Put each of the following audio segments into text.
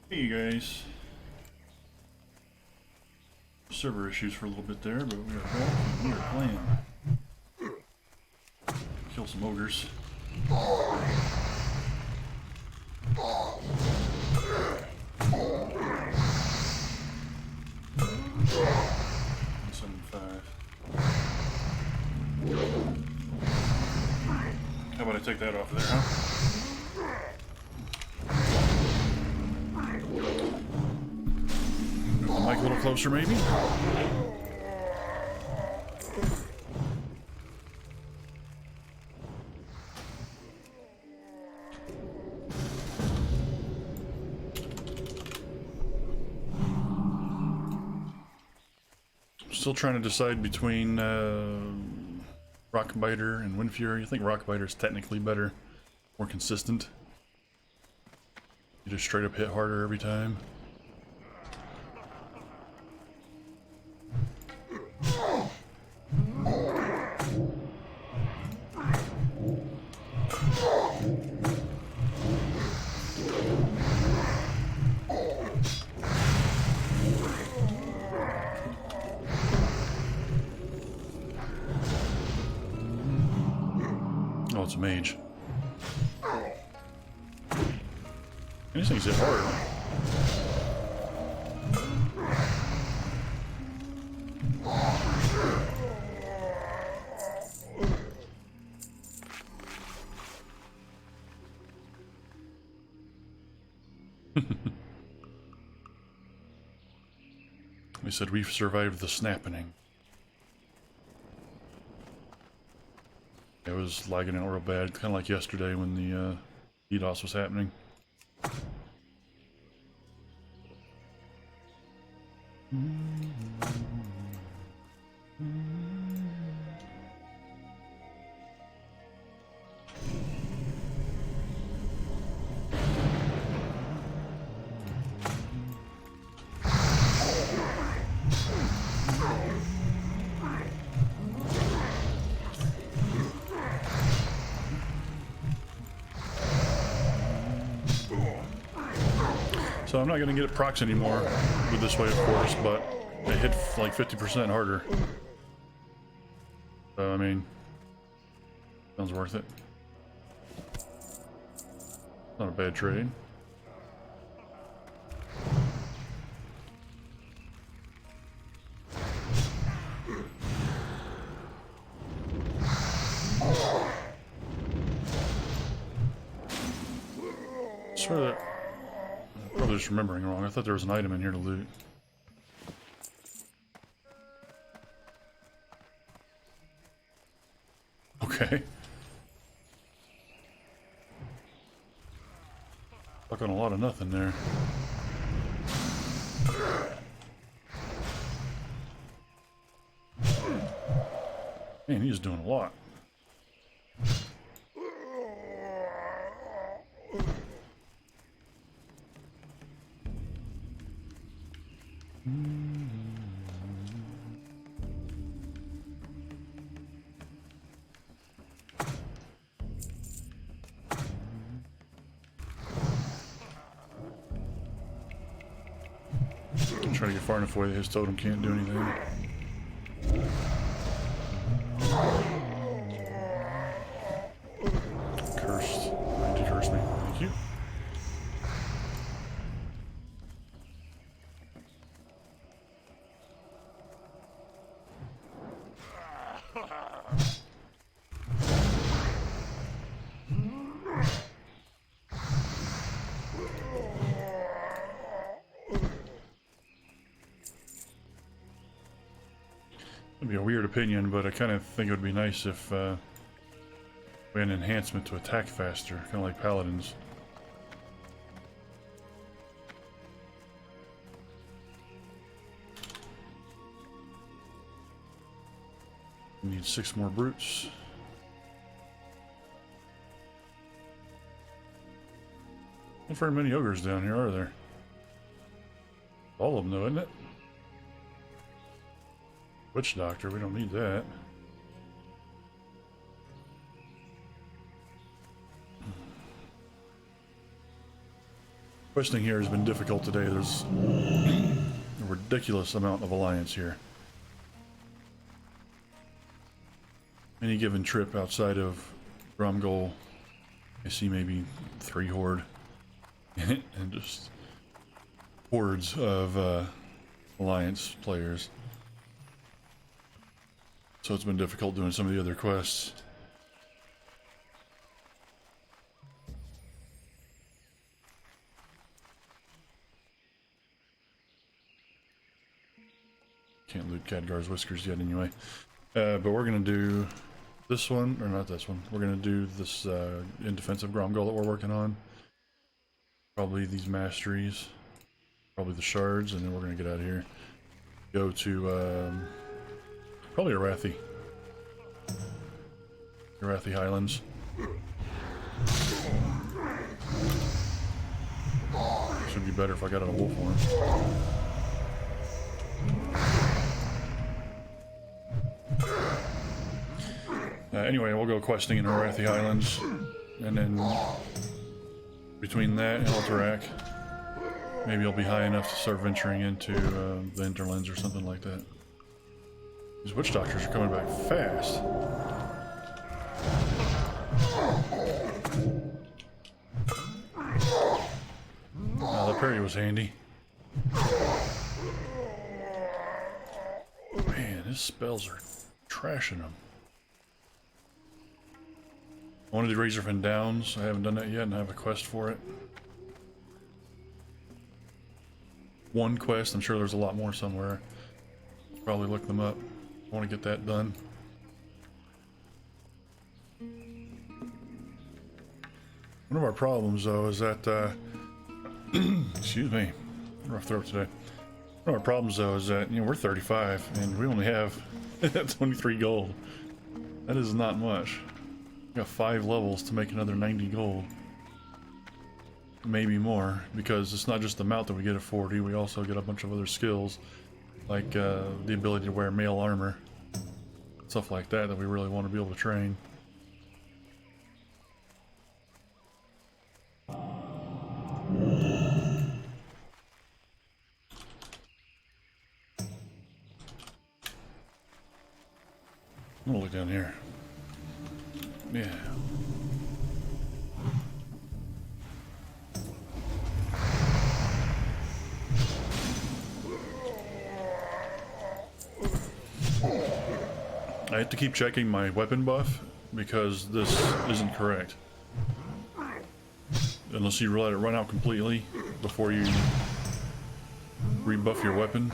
Hey you guys. Server issues for a little bit there, but we are back and we are playing. Kill some ogres. 175. How about I take that off of there, huh? Move the mic a little closer, maybe? Still trying to decide between Rockbiter and Wind Fury. I think Rockbiter is technically better, more consistent. You just straight up hit harder every time. Oh, it's a mage. These things hit hard. We said we've survived the snapping. It was lagging out real bad, kind of like yesterday when the DDoS was happening. So I'm not going to get it procs anymore with this way, of course, but it hit like 50% harder. So, I mean, sounds worth it. Not a bad trade. Swear that I'm probably just remembering wrong. I thought there was an item in here to loot. Okay. Fucking a lot of nothing there. Man, he's doing a lot. I'm trying to get far enough away that his totem can't do anything. Cursed. You did curse me. Thank you. It'd be a weird opinion, but I kind of think it would be nice if we had an enhancement to attack faster, kind of like paladins. We need 6 more brutes. Not very many ogres down here, are there? All of them, though, isn't it? Witch Doctor, we don't need that. Questing here has been difficult today. There's a ridiculous amount of alliance here. Any given trip outside of Gromgol, I see maybe 3 horde and just hordes of alliance players. So it's been difficult doing some of the other quests. Can't loot Khadgar's whiskers yet anyway. But we're gonna do this one, or not this one. We're gonna do this in defense of Gromgol that we're working on. Probably these masteries, probably the shards, and then we're gonna get out of here. Go to probably Arathi Highlands. Should be better if I got on a wolf horn. Anyway, we'll go questing in Arathi Highlands, and then between that and Alterac, maybe I'll be high enough to start venturing into the Interlands or something like that. These witch doctors are coming back fast. Oh, that parry was handy. Man, his spells are trashing them. I want to do Razorfin Downs. I haven't done that yet, and I have a quest for it. One quest. I'm sure there's a lot more somewhere. Probably look them up. I want to get that done. One of our problems, though, is that excuse me, rough throat today. One of our problems, though, is that we're 35 and we only have 23 gold. That is not much. We got 5 levels to make another 90 gold. Maybe more, because it's not just the mount that we get at 40, we also get a bunch of other skills, like the ability to wear mail armor. Stuff like that that we really want to be able to train. I'm gonna look down here. Yeah. I have to keep checking my weapon buff because this isn't correct. Unless you let it run out completely before you rebuff your weapon,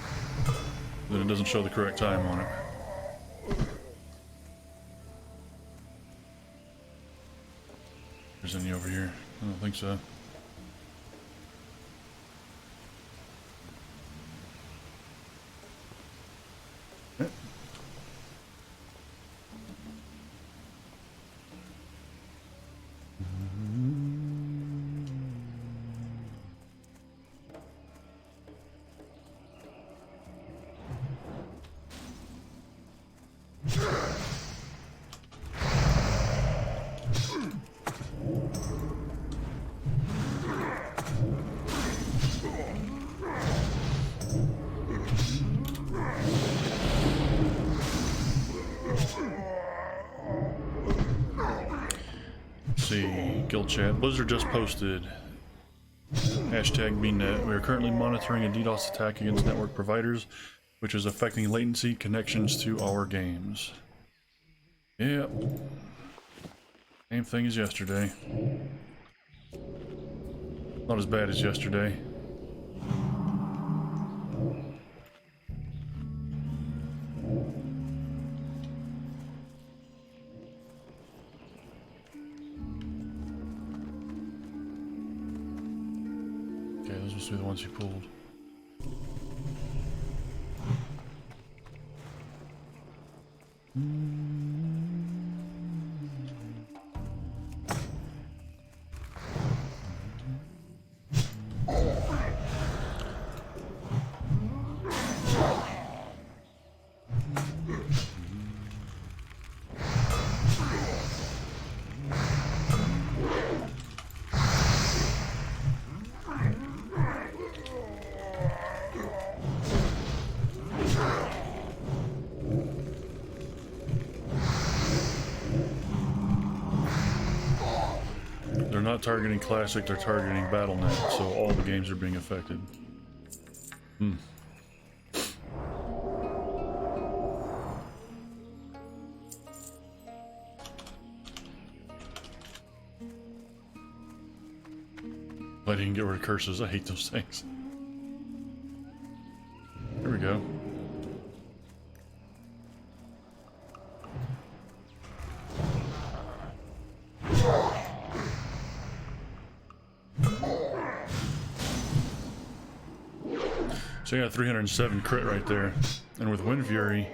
then it doesn't show the correct time on it. There's any over here? I don't think so. Guild chat. Blizzard just posted #BNet. We are currently monitoring a DDoS attack against network providers, which is affecting latency connections to our games. Yep. Same thing as yesterday. Not as bad as yesterday. Those are the ones you pulled. targeting Classic, they're targeting Battle.net, so all the games are being affected. Hmm. I didn't get rid of curses. I hate those things. There we go. So you got 307 crit right there. And with Wind Fury,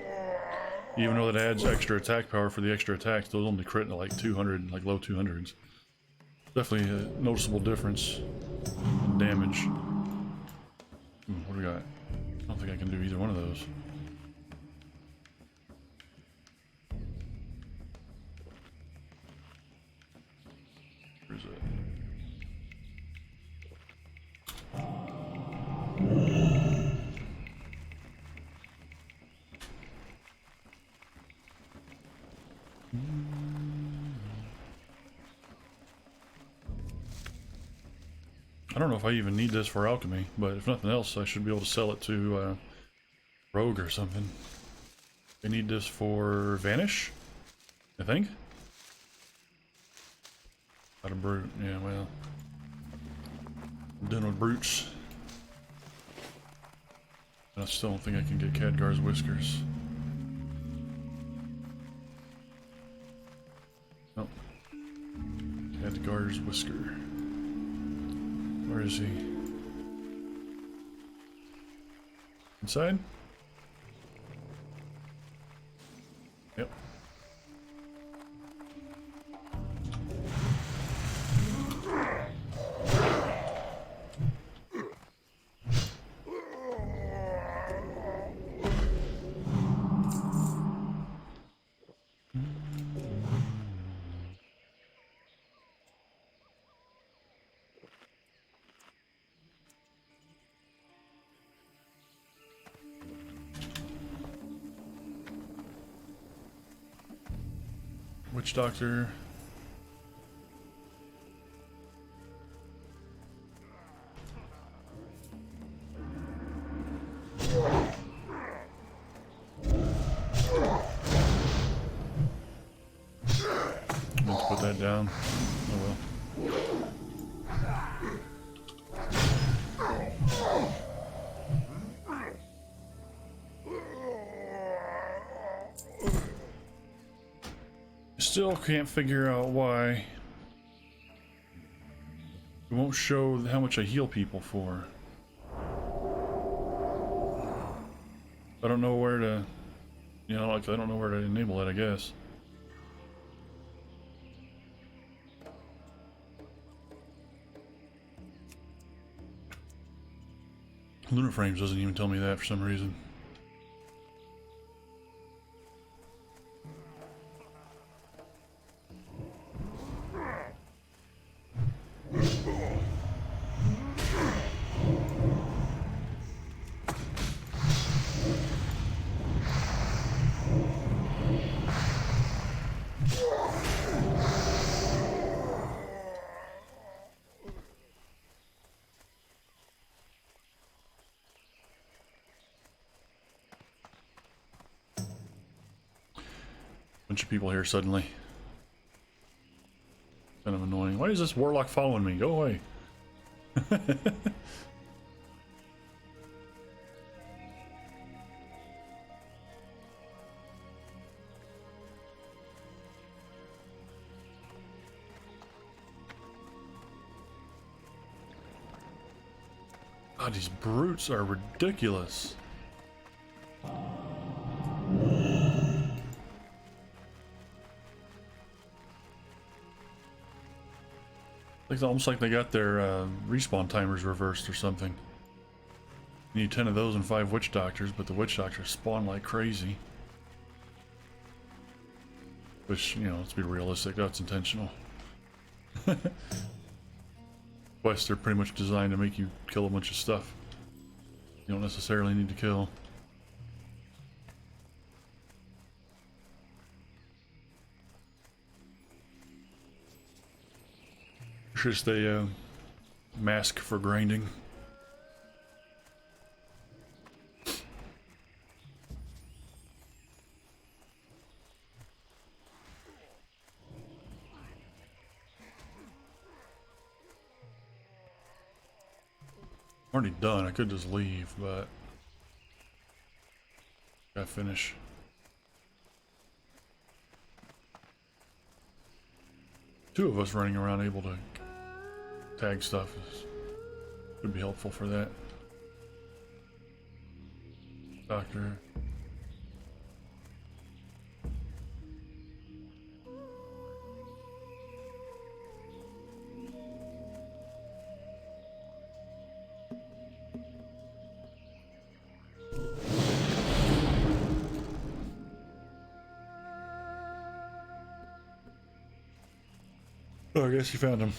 even though that adds extra attack power for the extra attacks, those only crit in like 200, like low 200s. Definitely a noticeable difference in damage. What do we got? I don't think I can do either one of those. Where is it? I don't know if I even need this for alchemy, but if nothing else, I should be able to sell it to Rogue or something. I need this for Vanish, I think. Not a brute, yeah, well. I'm done with brutes. I still don't think I can get Khadgar's Whiskers. Nope. Khadgar's Whisker. Where is he? Inside? Yep. Witch Doctor. Let's put that down. Oh well. Still can't figure out why it won't show how much I heal people for. I don't know where to, you know, like I don't know where to enable it, I guess. Lunar Frames doesn't even tell me that for some reason. Bunch of people here suddenly. Kind of annoying. Why is this warlock following me? Go away. God, these brutes are ridiculous. It's almost like they got their respawn timers reversed or something. You need 10 of those and 5 witch doctors, but the witch doctors spawn like crazy. Which, you know, let's be realistic, that's intentional. Quests are pretty much designed to make you kill a bunch of stuff you don't necessarily need to kill. Just a mask for grinding. Already done. I could just leave, but gotta finish. Two of us running around able to tag stuff would be helpful for that. Doctor. Oh, I guess you found him.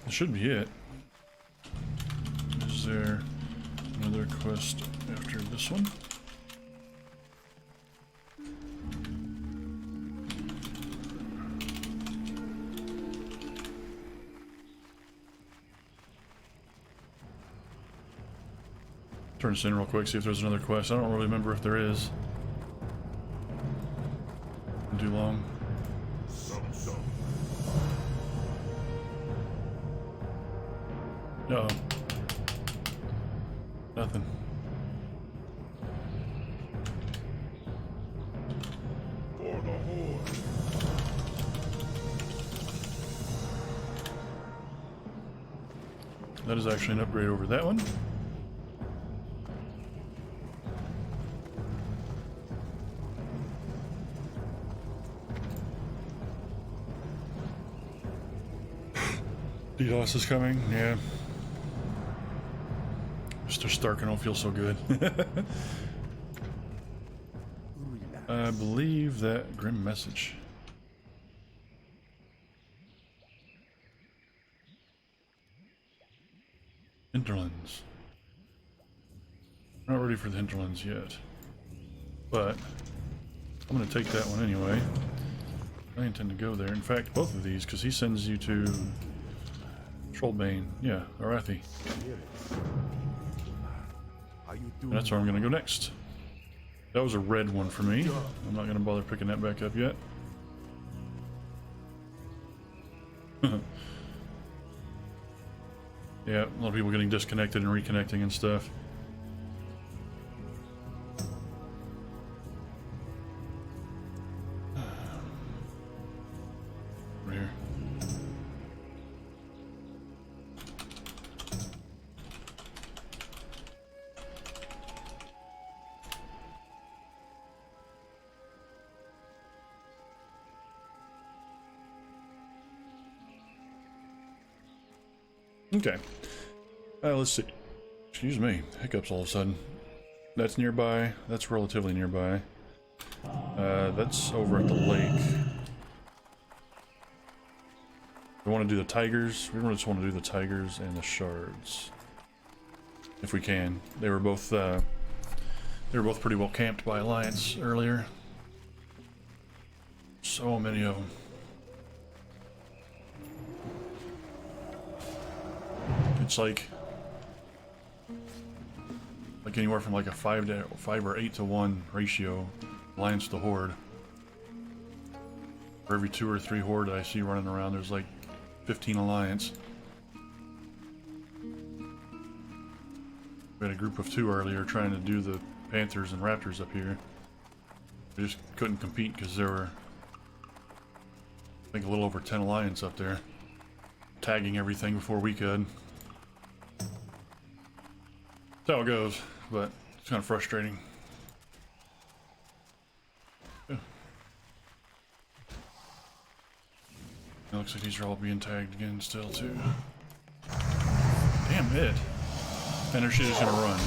That should be it. Is there another quest after this one? Turn this in real quick, see if there's another quest. I don't really remember if there is. Too long. Uh-oh. Nothing. That is actually an upgrade over that one. DDoS is coming, yeah. Mr. Stark, I don't feel so good. I believe that grim message. Hinterlands. Not ready for the hinterlands yet, but I'm going to take that one anyway. I intend to go there. In fact, both of these, because he sends you to Trollbane. Yeah, Arathi. And that's where I'm going to go next. That was a red one for me. I'm not going to bother picking that back up yet. Yeah, a lot of people getting disconnected and reconnecting and stuff. Over here. Okay. Let's see. Excuse me. Hiccups all of a sudden. That's nearby. That's relatively nearby. That's over at the lake. We want to do the tigers. We just want to do the tigers and the shards, if we can. They were both pretty well camped by Alliance earlier. So many of them. It's like anywhere from like a 5 or 8 to 1 ratio, Alliance to Horde. For every 2 or 3 Horde I see running around, there's like 15 Alliance. We had a group of 2 earlier trying to do the Panthers and Raptors up here. We just couldn't compete because there were, I think, a little over 10 Alliance up there, tagging everything before we could. That's how it goes, but it's kind of frustrating. Yeah. It looks like these are all being tagged again still, too. Damn it. And their shit is gonna run.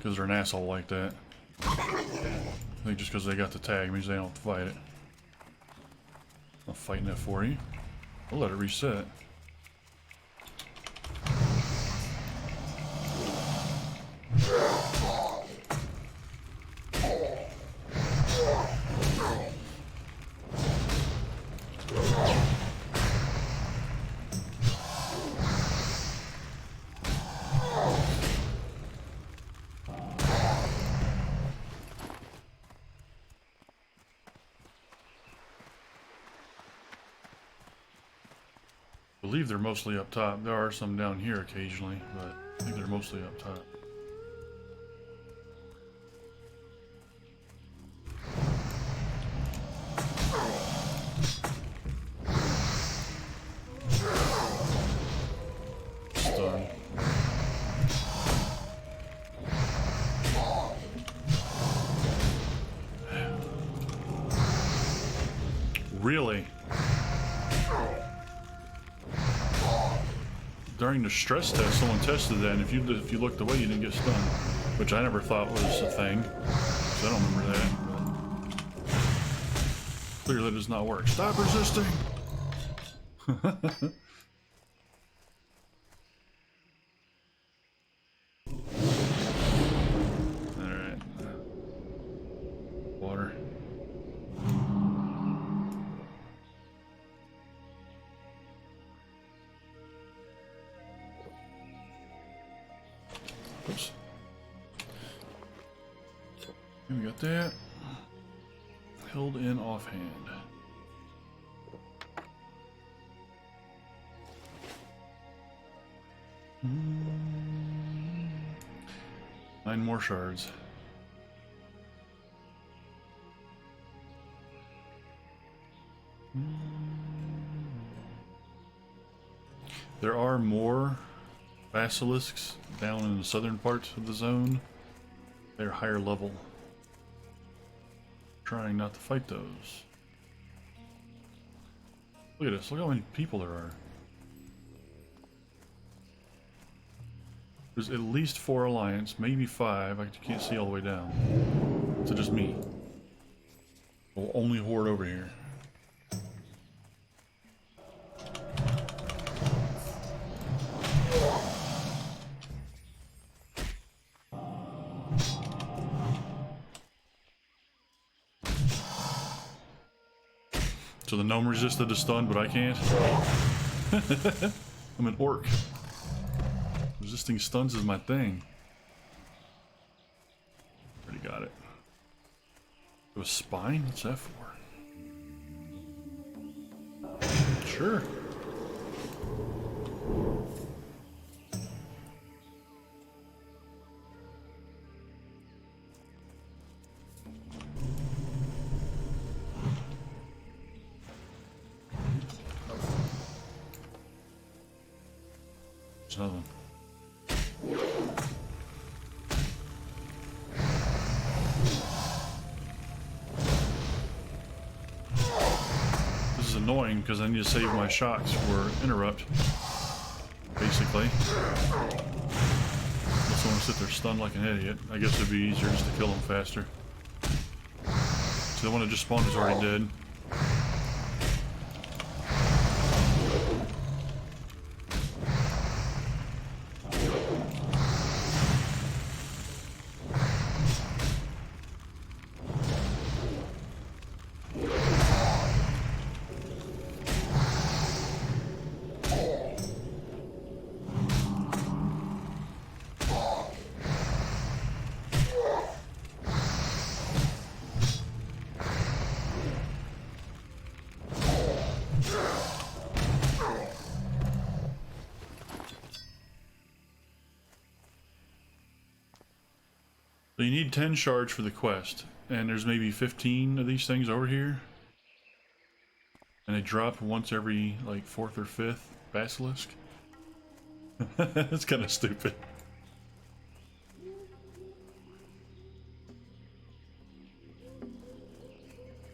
because they're an asshole like that. I think just because they got the tag means they don't have to fight it. I'm fighting that for you. I'll let it reset. I believe they're mostly up top. There are some down here occasionally, but I think they're mostly up top. Stun. Really? During the stress test, someone tested that, and if you looked away, you didn't get stunned, which I never thought was a thing. So I don't remember that. Clearly, that does not work. Stop resisting. All right. Water. Oops. We got that. Held in offhand. Nine more shards. There are more basilisks down in the southern parts of the zone. They're higher level. Trying not to fight those. Look at this, look how many people there are. There's at least 4 alliance, maybe 5. I can't see all the way down. So just me. We'll only horde over here. So the gnome resisted the stun, but I can't. I'm an orc. Resisting stuns is my thing. Already got it. It was spine? What's that for? Sure. There's another one. This is annoying because I need to save my shots for interrupt, basically. Unless I want to sit there stunned like an idiot. I guess it'd be easier just to kill them faster. So the one that just spawned is already dead. So you need 10 shards for the quest, and there's maybe 15 of these things over here. And they drop once every, like, 4th or 5th basilisk. That's kind of stupid.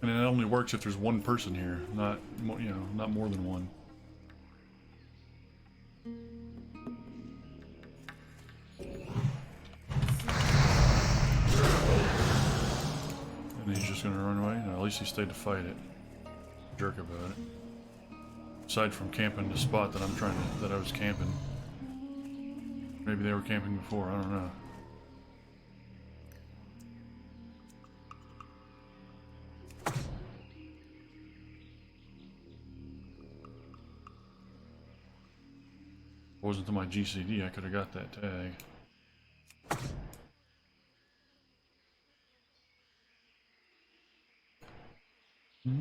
And it only works if there's one person here, not, you know, not more than one. And he's just gonna run away? No, at least he stayed to fight it. Jerk about it. Aside from camping the spot that that I was camping. Maybe they were camping before, I don't know. If it wasn't to my GCD, I could have got that tag. If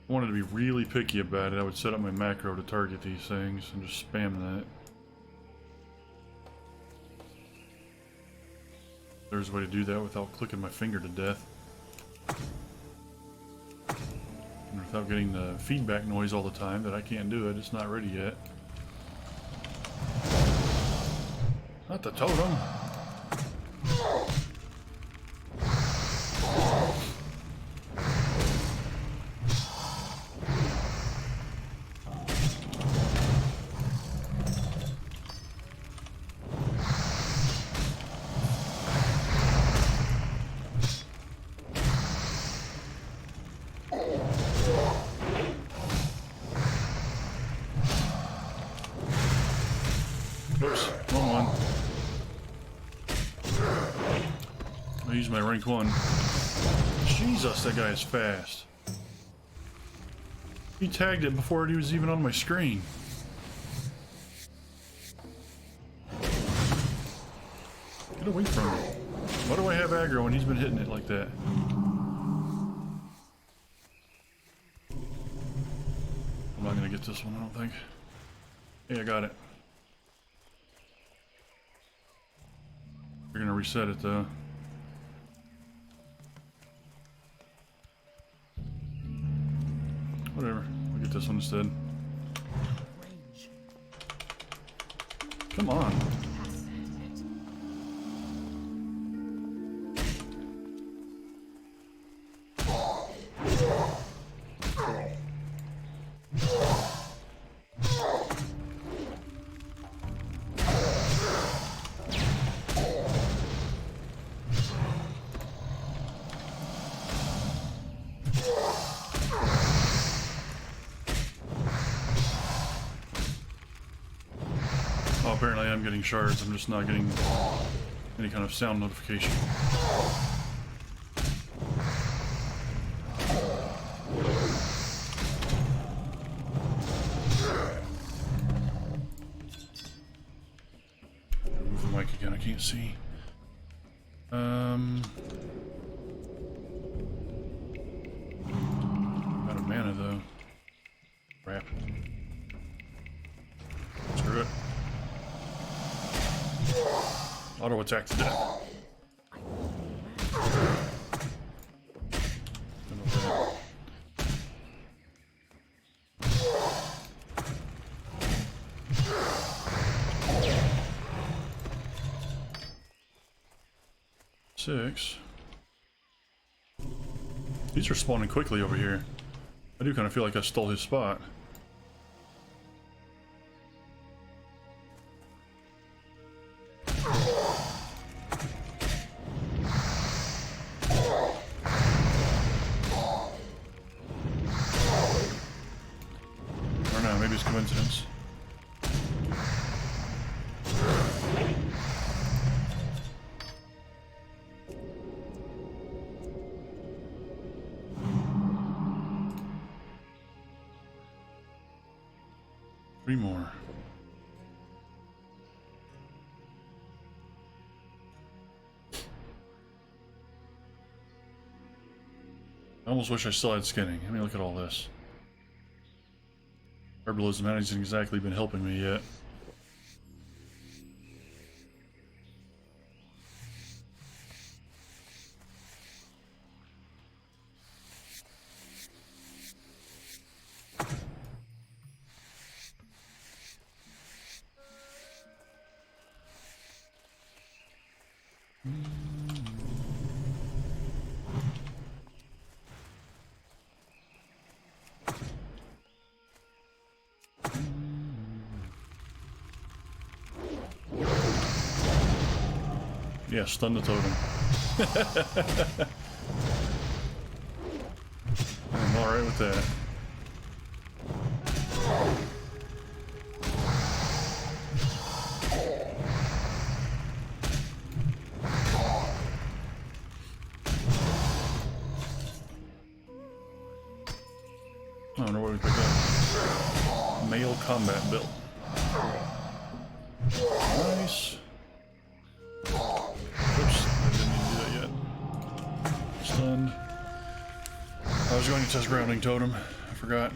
I wanted to be really picky about it, I would set up my macro to target these things and just spam that. There's a way to do that without clicking my finger to death. And without getting the feedback noise all the time that I can't do it, it's not ready yet. Not the totem! Oops, wrong one. I used my rank 1. Jesus, that guy is fast. He tagged it before he was even on my screen. Get away from me. Why do I have aggro when he's been hitting it like that? I'm not gonna get this one, I don't think. Hey, I got it. We're gonna reset it though. Whatever, we'll get this one instead. Come on. Oh, apparently I'm getting shards, I'm just not getting any kind of sound notification. Move the mic again, I can't see. Out of mana though. Crap. Screw it. Auto attack to death. Six. These are spawning quickly over here. I do kind of feel like I stole his spot. Maybe it's coincidence. Three more. I almost wish I still had skinning. I mean, look at all this. Herbalism hasn't exactly been helping me yet. Yeah, stun the totem. I'm alright with that. I don't know what we picked up. Male combat belt. Nice. Oops, I didn't need to do that yet. Stunned. I was going to test grounding totem. I forgot.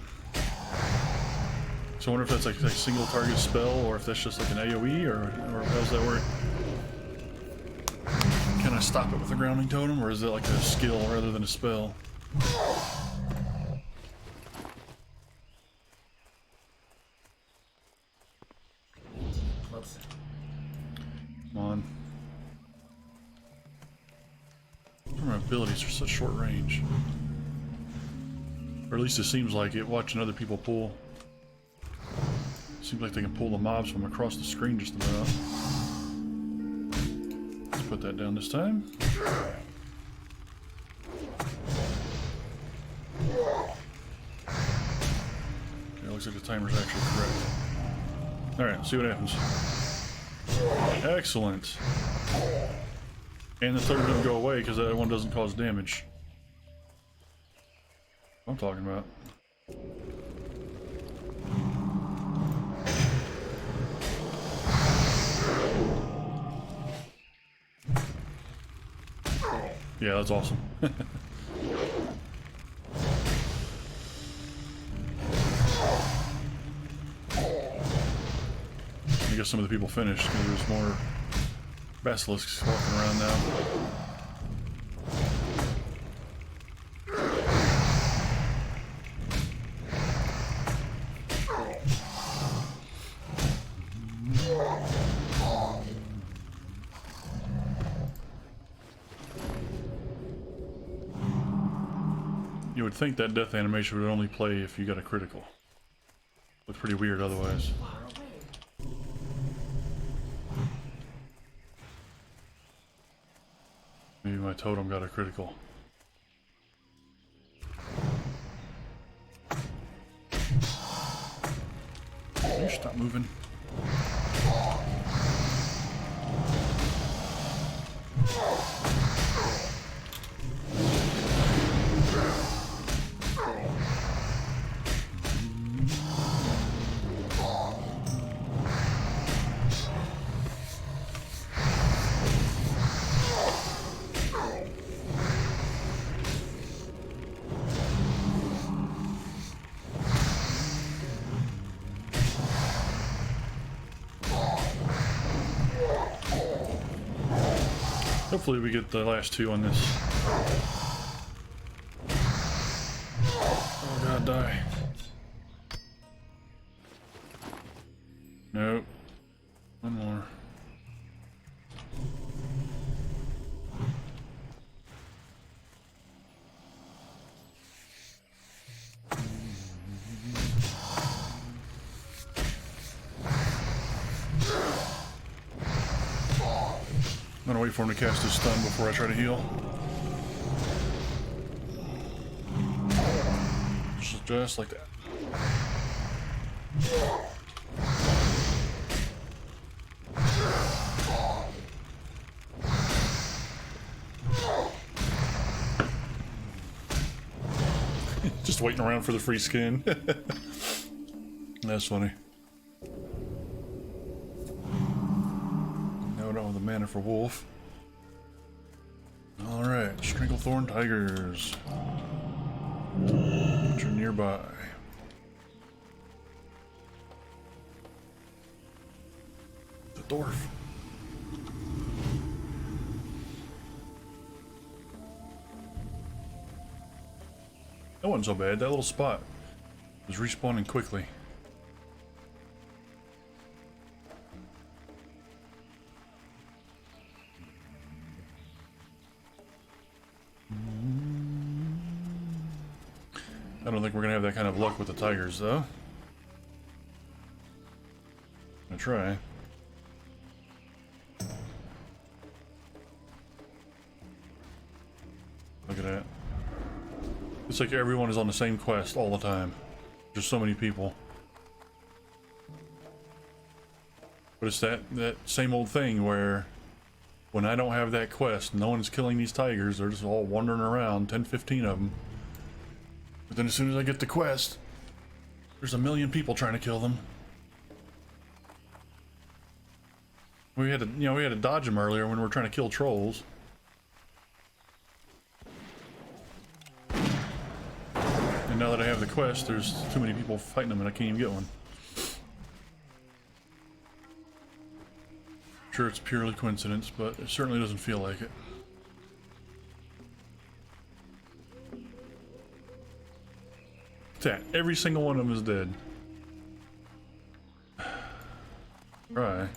So I wonder if that's like a single target spell, or if that's just like an AoE, or how does that work? Can I stop it with a grounding totem, or is it like a skill rather than a spell? Whoops. Come on. My abilities are such short range. Or at least it seems like it, watching other people pull. Seems like they can pull the mobs from across the screen just about. Let's put that down this time. Okay, looks like the timer's actually correct. Alright, see what happens. Excellent. And the third doesn't go away because that one doesn't cause damage. What I'm talking about. Yeah, that's awesome. I guess some of the people finished because there's more basilisks walking around now. You would think that death animation would only play if you got a critical. Looks pretty weird otherwise. Maybe my totem got a critical. You stop moving. Hopefully we get the last two on this. Oh god, die. Nope. One more. I'm gonna wait for him to cast his stun before I try to heal. Just like that. Just waiting around for the free skin. That's funny. No, no, the mana for wolf. Alright, Stranglethorn Tigers. Which are nearby. The dwarf. That wasn't so bad. That little spot was respawning quickly. I don't think we're gonna have that kind of luck with the tigers, though. I'm gonna try. Look at that. It's like everyone is on the same quest all the time. Just so many people. But it's that same old thing where when I don't have that quest, no one's killing these tigers. They're just all wandering around, 10, 15 of them. But then as soon as I get the quest, there's a million people trying to kill them. We had to, we had to dodge them earlier when we were trying to kill trolls. And now that I have the quest, there's too many people fighting them and I can't even get one. Sure, it's purely coincidence, but it certainly doesn't feel like it. That every single one of them is dead. Try.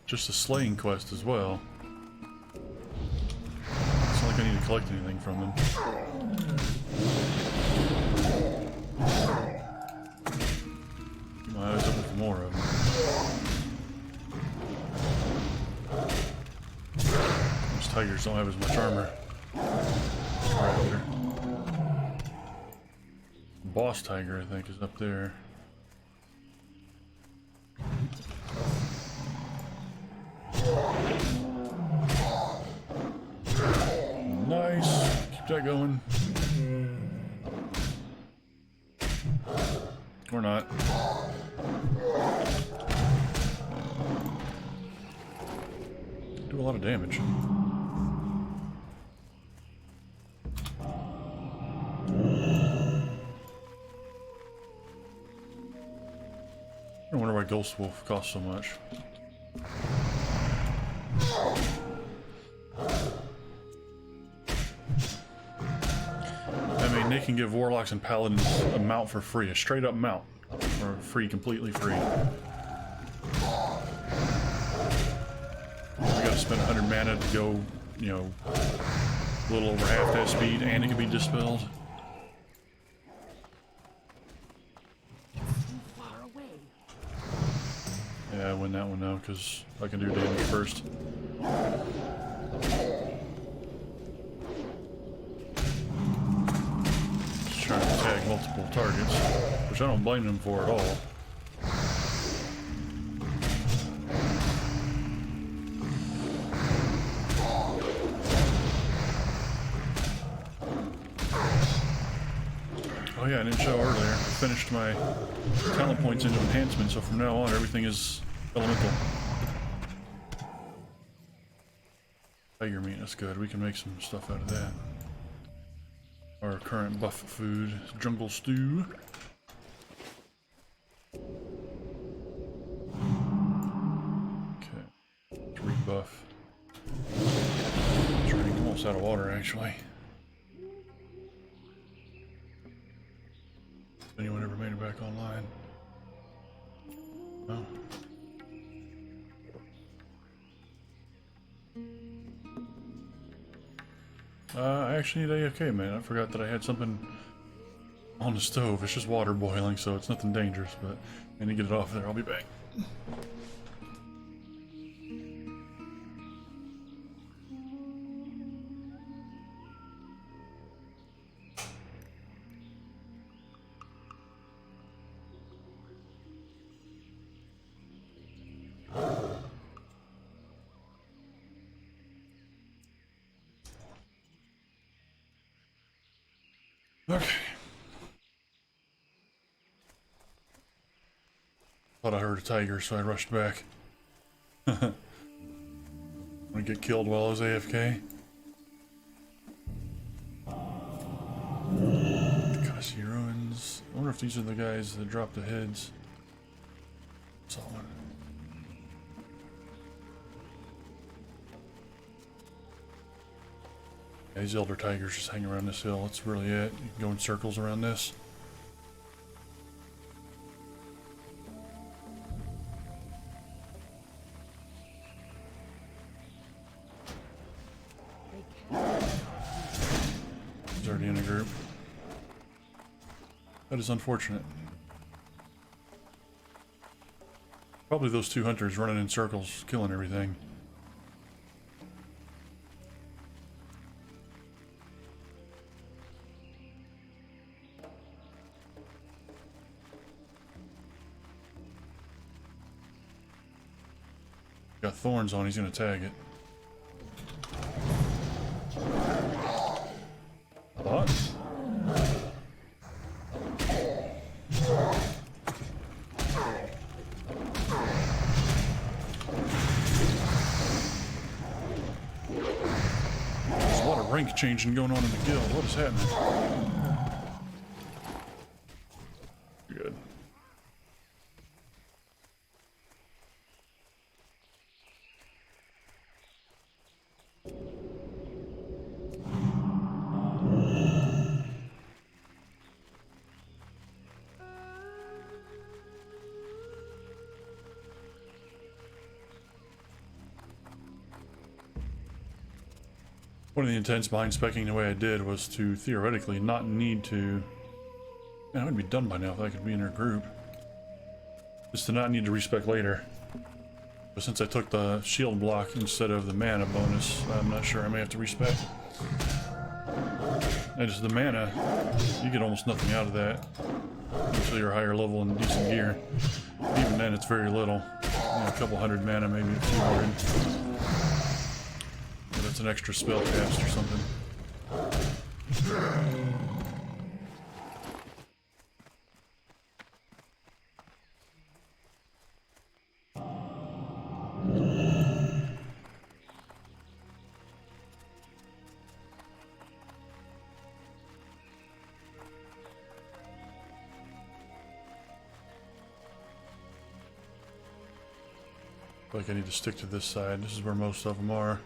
Just a slaying quest as well. It's not like I need to collect anything from them. Keep my eyes open for more of them. Those tigers don't have as much armor. Right, boss tiger, I think, is up there. Nice. Keep that going. Or not. Do a lot of damage. I wonder why Ghost Wolf costs so much. I mean, they can give Warlocks and Paladins a mount for free, a straight up mount. For free, completely free. We gotta spend 100 mana to go, a little over half that speed, and it can be dispelled. Yeah, I win that one now because I can do damage first. Just trying to tag multiple targets, which I don't blame them for at all. Oh yeah, I didn't show earlier. I finished my talent points into enhancement, so from now on everything is elemental. Tiger meat, that's good. We can make some stuff out of that. Our current buff food, jungle stew. Okay, rebuff. Drink, almost out of water actually. Anyone ever made it back online? No. I actually need AFK, man. I forgot that I had something on the stove. It's just water boiling, so it's nothing dangerous, but I need to get it off there. I'll be back. Okay. Thought I heard a tiger, so I rushed back. I'm gonna get killed while I was AFK. Kasi ruins. I wonder if these are the guys that dropped the heads. Saw one. Yeah, these elder tigers just hang around this hill. That's really it. You can go in circles around this. He's already in a group. That is unfortunate. Probably those two hunters running in circles, killing everything. Got thorns on, he's gonna tag it. What? There's a lot of rank changing going on in the guild. What is happening? Good. One of the intents behind speccing the way I did was to theoretically not need to... Man, I would be done by now if I could be in her group. Just to not need to respec later. But since I took the shield block instead of the mana bonus, I'm not sure I may have to respec. And just the mana, you get almost nothing out of that until you're higher level and decent gear. Even then, it's very little. You know, a couple hundred mana, maybe a few hundred. It's an extra spell cast or something. Like I need to stick to this side. This is where most of them are.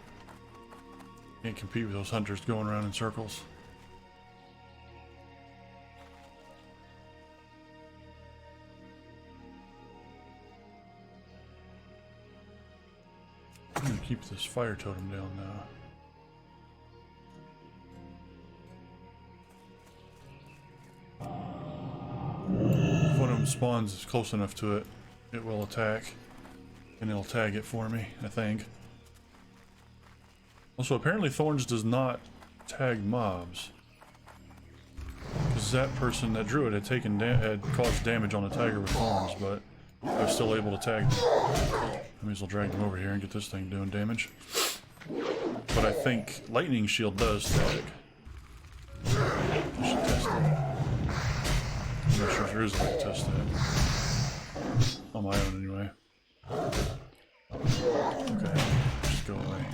Can't compete with those hunters going around in circles. I'm gonna keep this fire totem down now. If one of them spawns close enough to it, it will attack. And it'll tag it for me, I think. Also, apparently Thorns does not tag mobs. Because that person, that druid, had caused damage on a tiger with thorns, but I was still able to tag them. I may as well drag them over here and get this thing doing damage. But I think lightning shield does tag. I should test it. I'm not sure if there is a way to test that. On my own, anyway. Okay, just go away.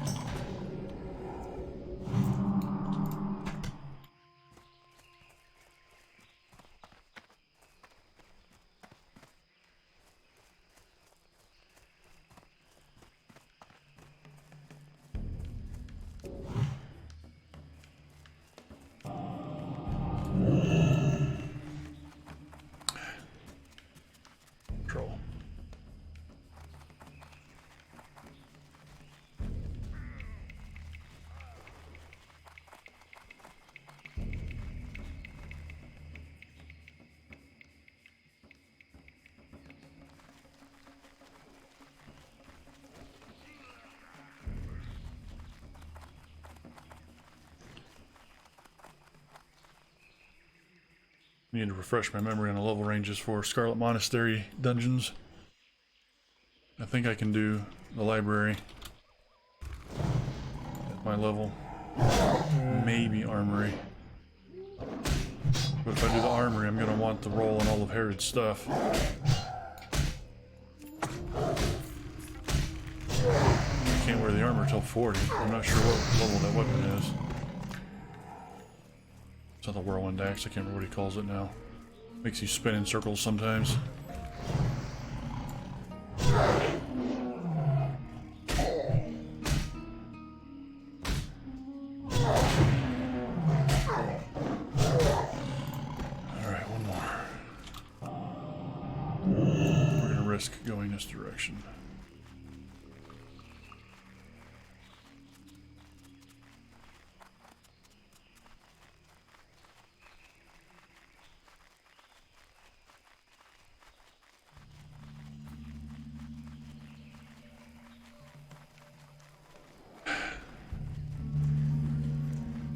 Troll. Need to refresh my memory on the level ranges for Scarlet Monastery dungeons. I think I can do the library at my level. Maybe armory. But if I do the armory, I'm going to want the roll on all of Herod's stuff. I can't wear the armor till 40. I'm not sure what level that weapon is. It's not the whirlwind axe, I can't remember what he calls it now. Makes you spin in circles sometimes. Alright, one more. We're gonna risk going this direction.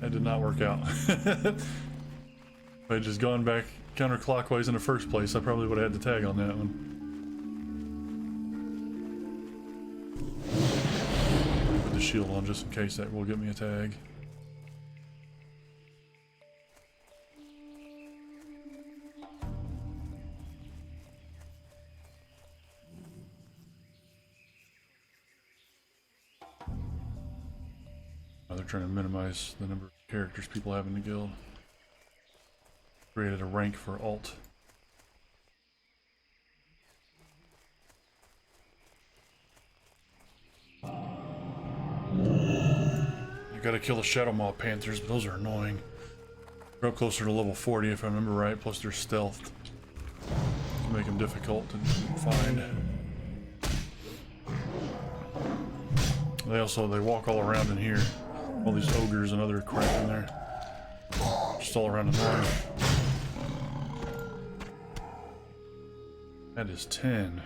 That did not work out. If I'd just gone back counterclockwise in the first place, I probably would have had the tag on that one. shield on just in case that will get me a tag. They're trying to minimize the number of characters people have in the guild. Created a rank for alt. You gotta kill the Shadow Maw Panthers, but those are annoying. They're up closer to level 40 if I remember right, plus they're stealthed. To make them difficult to find. They walk all around in here. All these ogres and other crap in there. Just all around annoying. That is 10.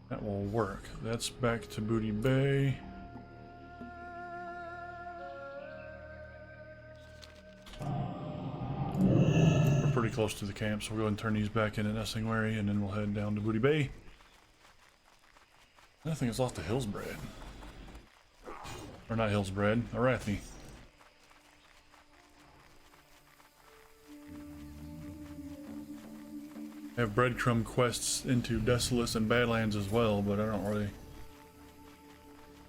That will work. That's back to Booty Bay. We're pretty close to the camp, so we'll go ahead and turn these back in at Nessingwary, and then we'll head down to Booty Bay. I think it's off to Hillsbred. Or not Hillsbred, Arathi. I have breadcrumb quests into Desolus and Badlands as well, but I don't really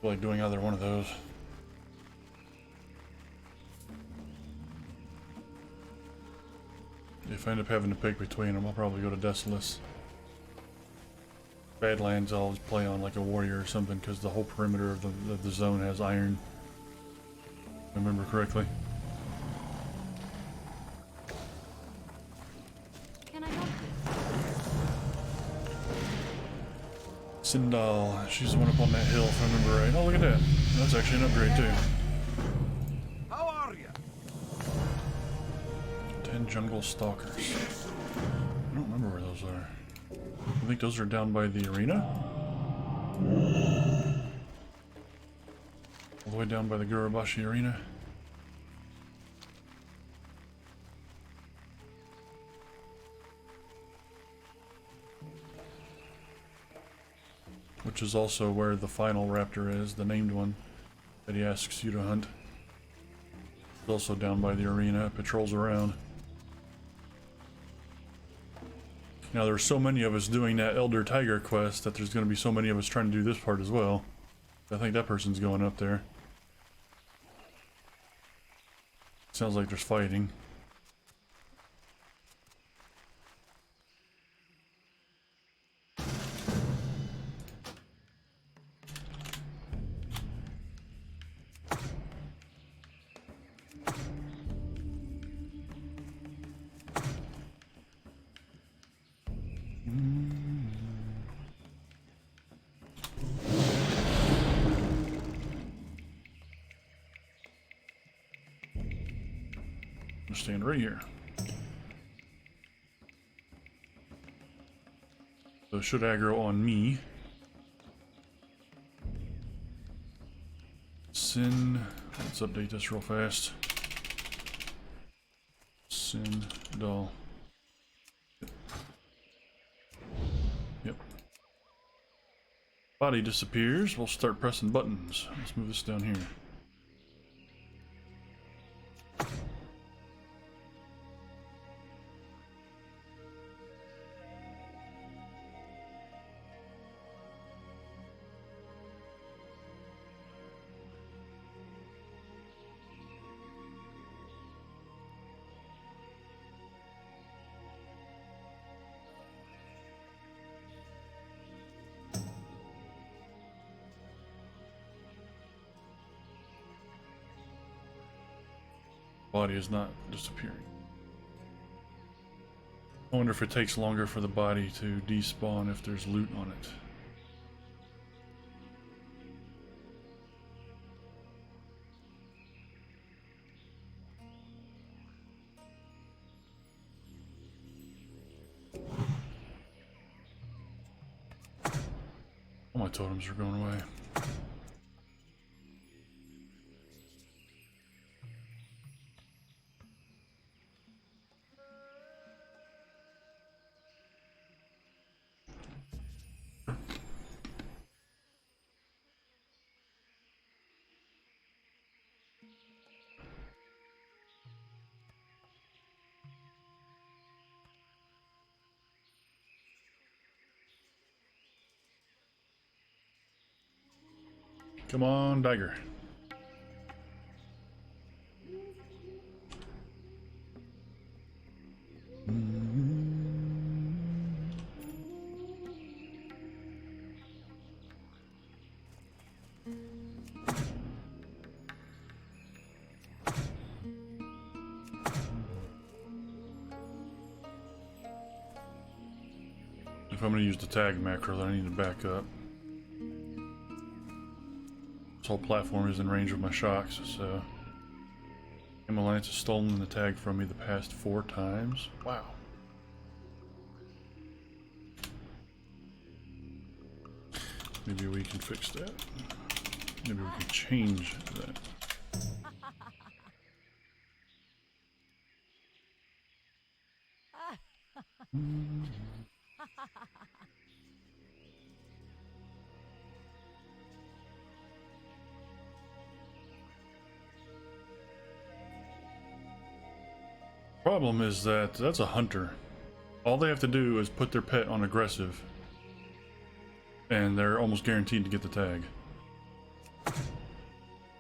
feel like doing either one of those. If I end up having to pick between them, I'll probably go to Desolus. Badlands I'll always play on like a warrior or something because the whole perimeter of the zone has iron. If I remember correctly. Can I help you? Sindal, she's the one up on that hill if I remember right. Oh, look at that. That's actually an upgrade too. How are you? 10 jungle stalkers. I don't remember where those are. I think those are down by the arena? All the way down by the Gurabashi arena? Which is also where the final raptor is, the named one that he asks you to hunt. It's also down by the arena, patrols around. Now there's so many of us doing that Elder Tiger quest that there's going to be so many of us trying to do this part as well. I think that person's going up there. Sounds like there's fighting. Stand right here. So it should aggro on me. Sin. Let's update this real fast. Sin doll. Yep. Body disappears. We'll start pressing buttons. Let's move this down here. Body is not disappearing. I wonder if it takes longer for the body to despawn if there's loot on it. All my totems are going away. Come on, Dagger. If I'm going to use the tag macro, then I need to back up. This whole platform is in range of my shocks, so... Game Alliance has stolen the tag from me the past 4 times. Wow. Maybe we can fix that. Maybe we can change that. Problem is that that's a hunter. All they have to do is put their pet on aggressive, and they're almost guaranteed to get the tag.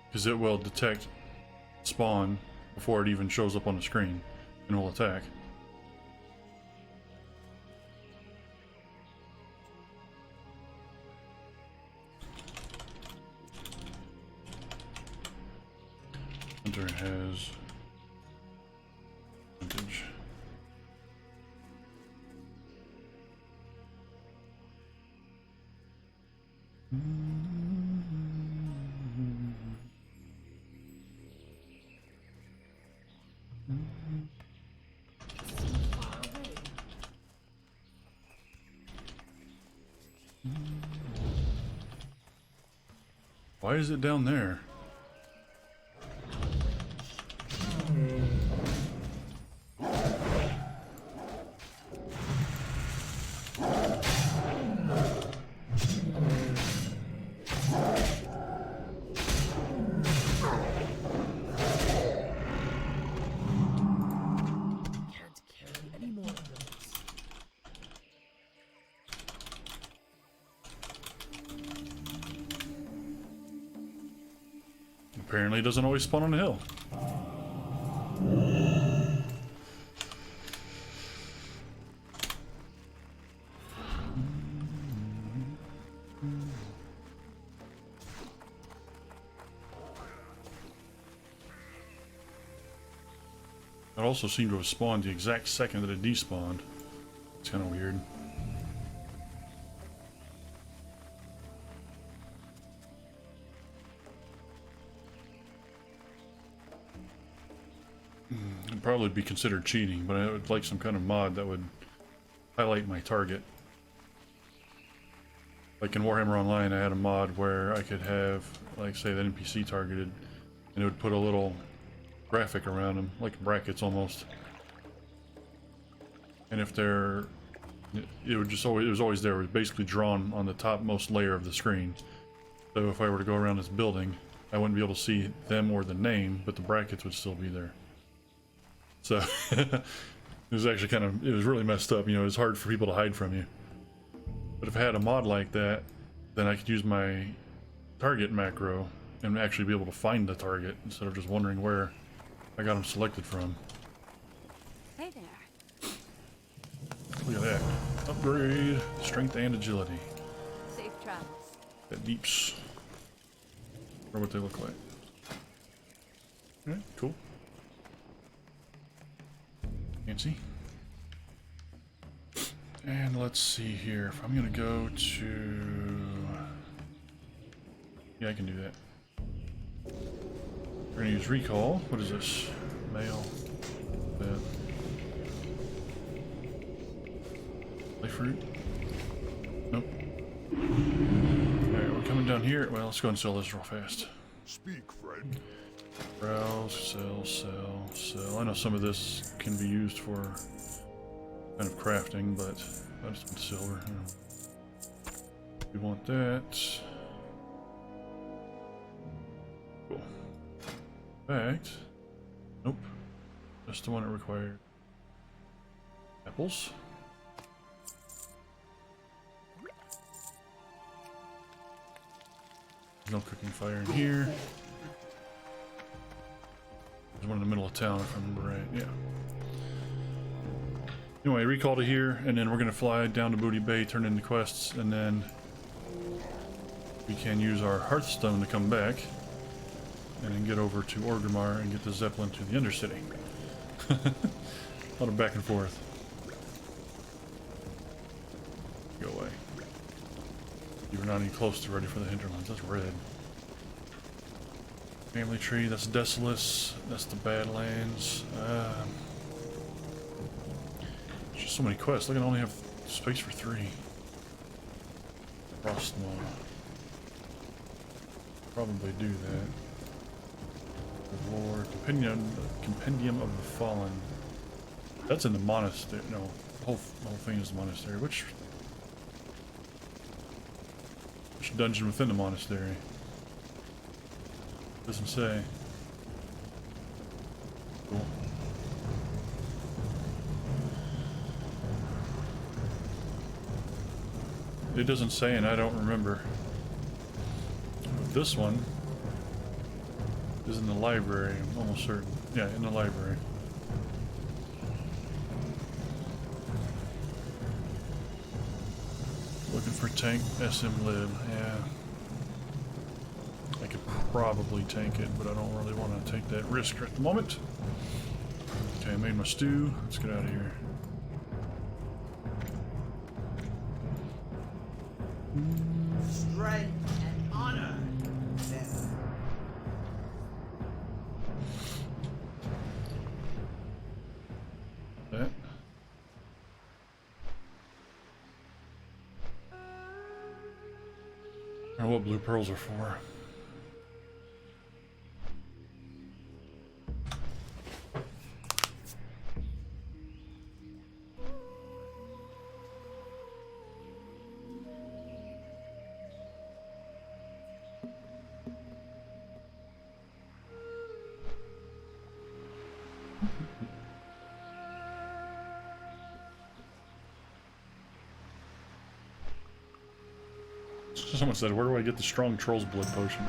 Because it will detect spawn before it even shows up on the screen, and will attack. Hunter has advantage. Why is it down there? Apparently it doesn't always spawn on the hill. It also seemed to have spawned the exact second that it despawned. It's kind of weird. It'd probably be considered cheating, but I would like some kind of mod that would highlight my target. Like in Warhammer Online, I had a mod where I could have, like, say, the NPC targeted, and it would put a little graphic around them, like brackets almost. And if they're, it was always there. It was basically drawn on the topmost layer of the screen. So if I were to go around this building, I wouldn't be able to see them or the name, but the brackets would still be there. So it was actually it was really messed up. You know, it was hard for people to hide from you. But if I had a mod like that, then I could use my target macro and actually be able to find the target instead of just wondering where I got them selected from. Hey there. Look at that. Upgrade strength and agility. Safe travels. That deeps. Or what they look like. Alright, cool. Fancy. And let's see here. If I'm gonna go to... Yeah, I can do that. We're gonna use recall. What is this? Mail. That. Play fruit. Nope. Alright, we're coming down here. Well, let's go and sell this real fast. Speak, friend. Browse, sell. I know some of this can be used for kind of crafting, but I just want silver. We want that. Cool. Fact. Nope. That's the one that required apples. There's no cooking fire in here. There's one in the middle of town, if I remember right. Yeah. Anyway, recall to here, and then we're gonna fly down to Booty Bay, turn in the quests, and then we can use our Hearthstone to come back, and then get over to Orgrimmar and get the Zeppelin to the Undercity. A lot of back and forth. Go away. You were not even close to ready for the hinterlands. That's red. Family tree, that's Desolus. That's the Badlands. There's just so many quests. Look, I only have space for 3. Frostmaw. Probably do that. Lord, Compendium of the Fallen. That's in the monastery. No, the whole thing is the monastery. Which dungeon within the monastery? Doesn't say. Cool. It doesn't say, and I don't remember. But this one is in the library, I'm almost certain. Yeah, in the library. Looking for tank SM lib, yeah. I could probably tank it, but I don't really want to take that risk at the moment. Okay, I made my stew. Let's get out of here. Strength and honor. Yes. That. I don't know what blue pearls are for. Someone said, where do I get the strong troll's blood potion?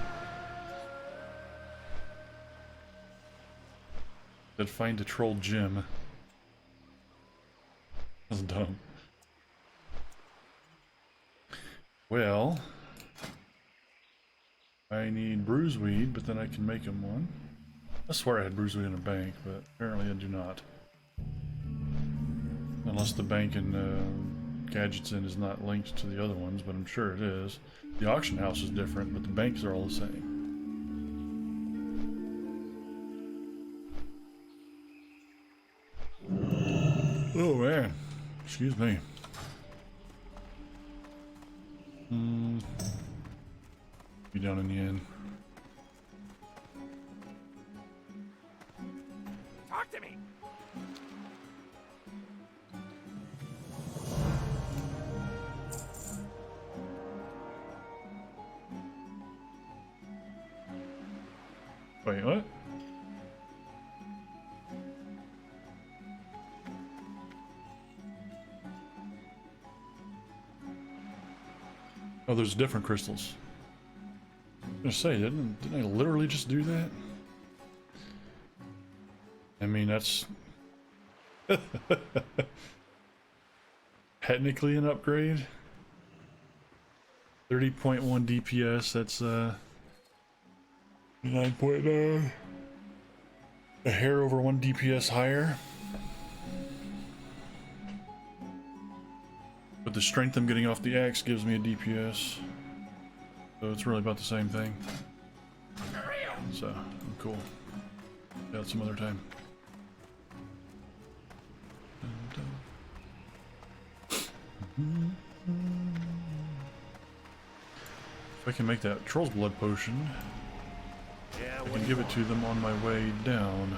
Said find a troll gym. That's dumb. Well, I need bruiseweed, but then I can make him one. I swear I had bruiseweed in a bank, but apparently I do not. Unless the bank in Gadgetzin is not linked to the other ones, but I'm sure it is. The auction house is different, but the banks are all the same. Oh man, excuse me. Be down in the end. Talk to me. Wait, what? Oh, there's different crystals. I was gonna say, didn't I literally just do that? I mean, that's technically an upgrade. 30.1 DPS, that's 9.9. A hair over 1 DPS higher. But the strength I'm getting off the axe gives me a DPS. So it's really about the same thing. So, I'm cool. Yeah, some other time. If I can make that troll's blood potion, I can give it to them on my way down.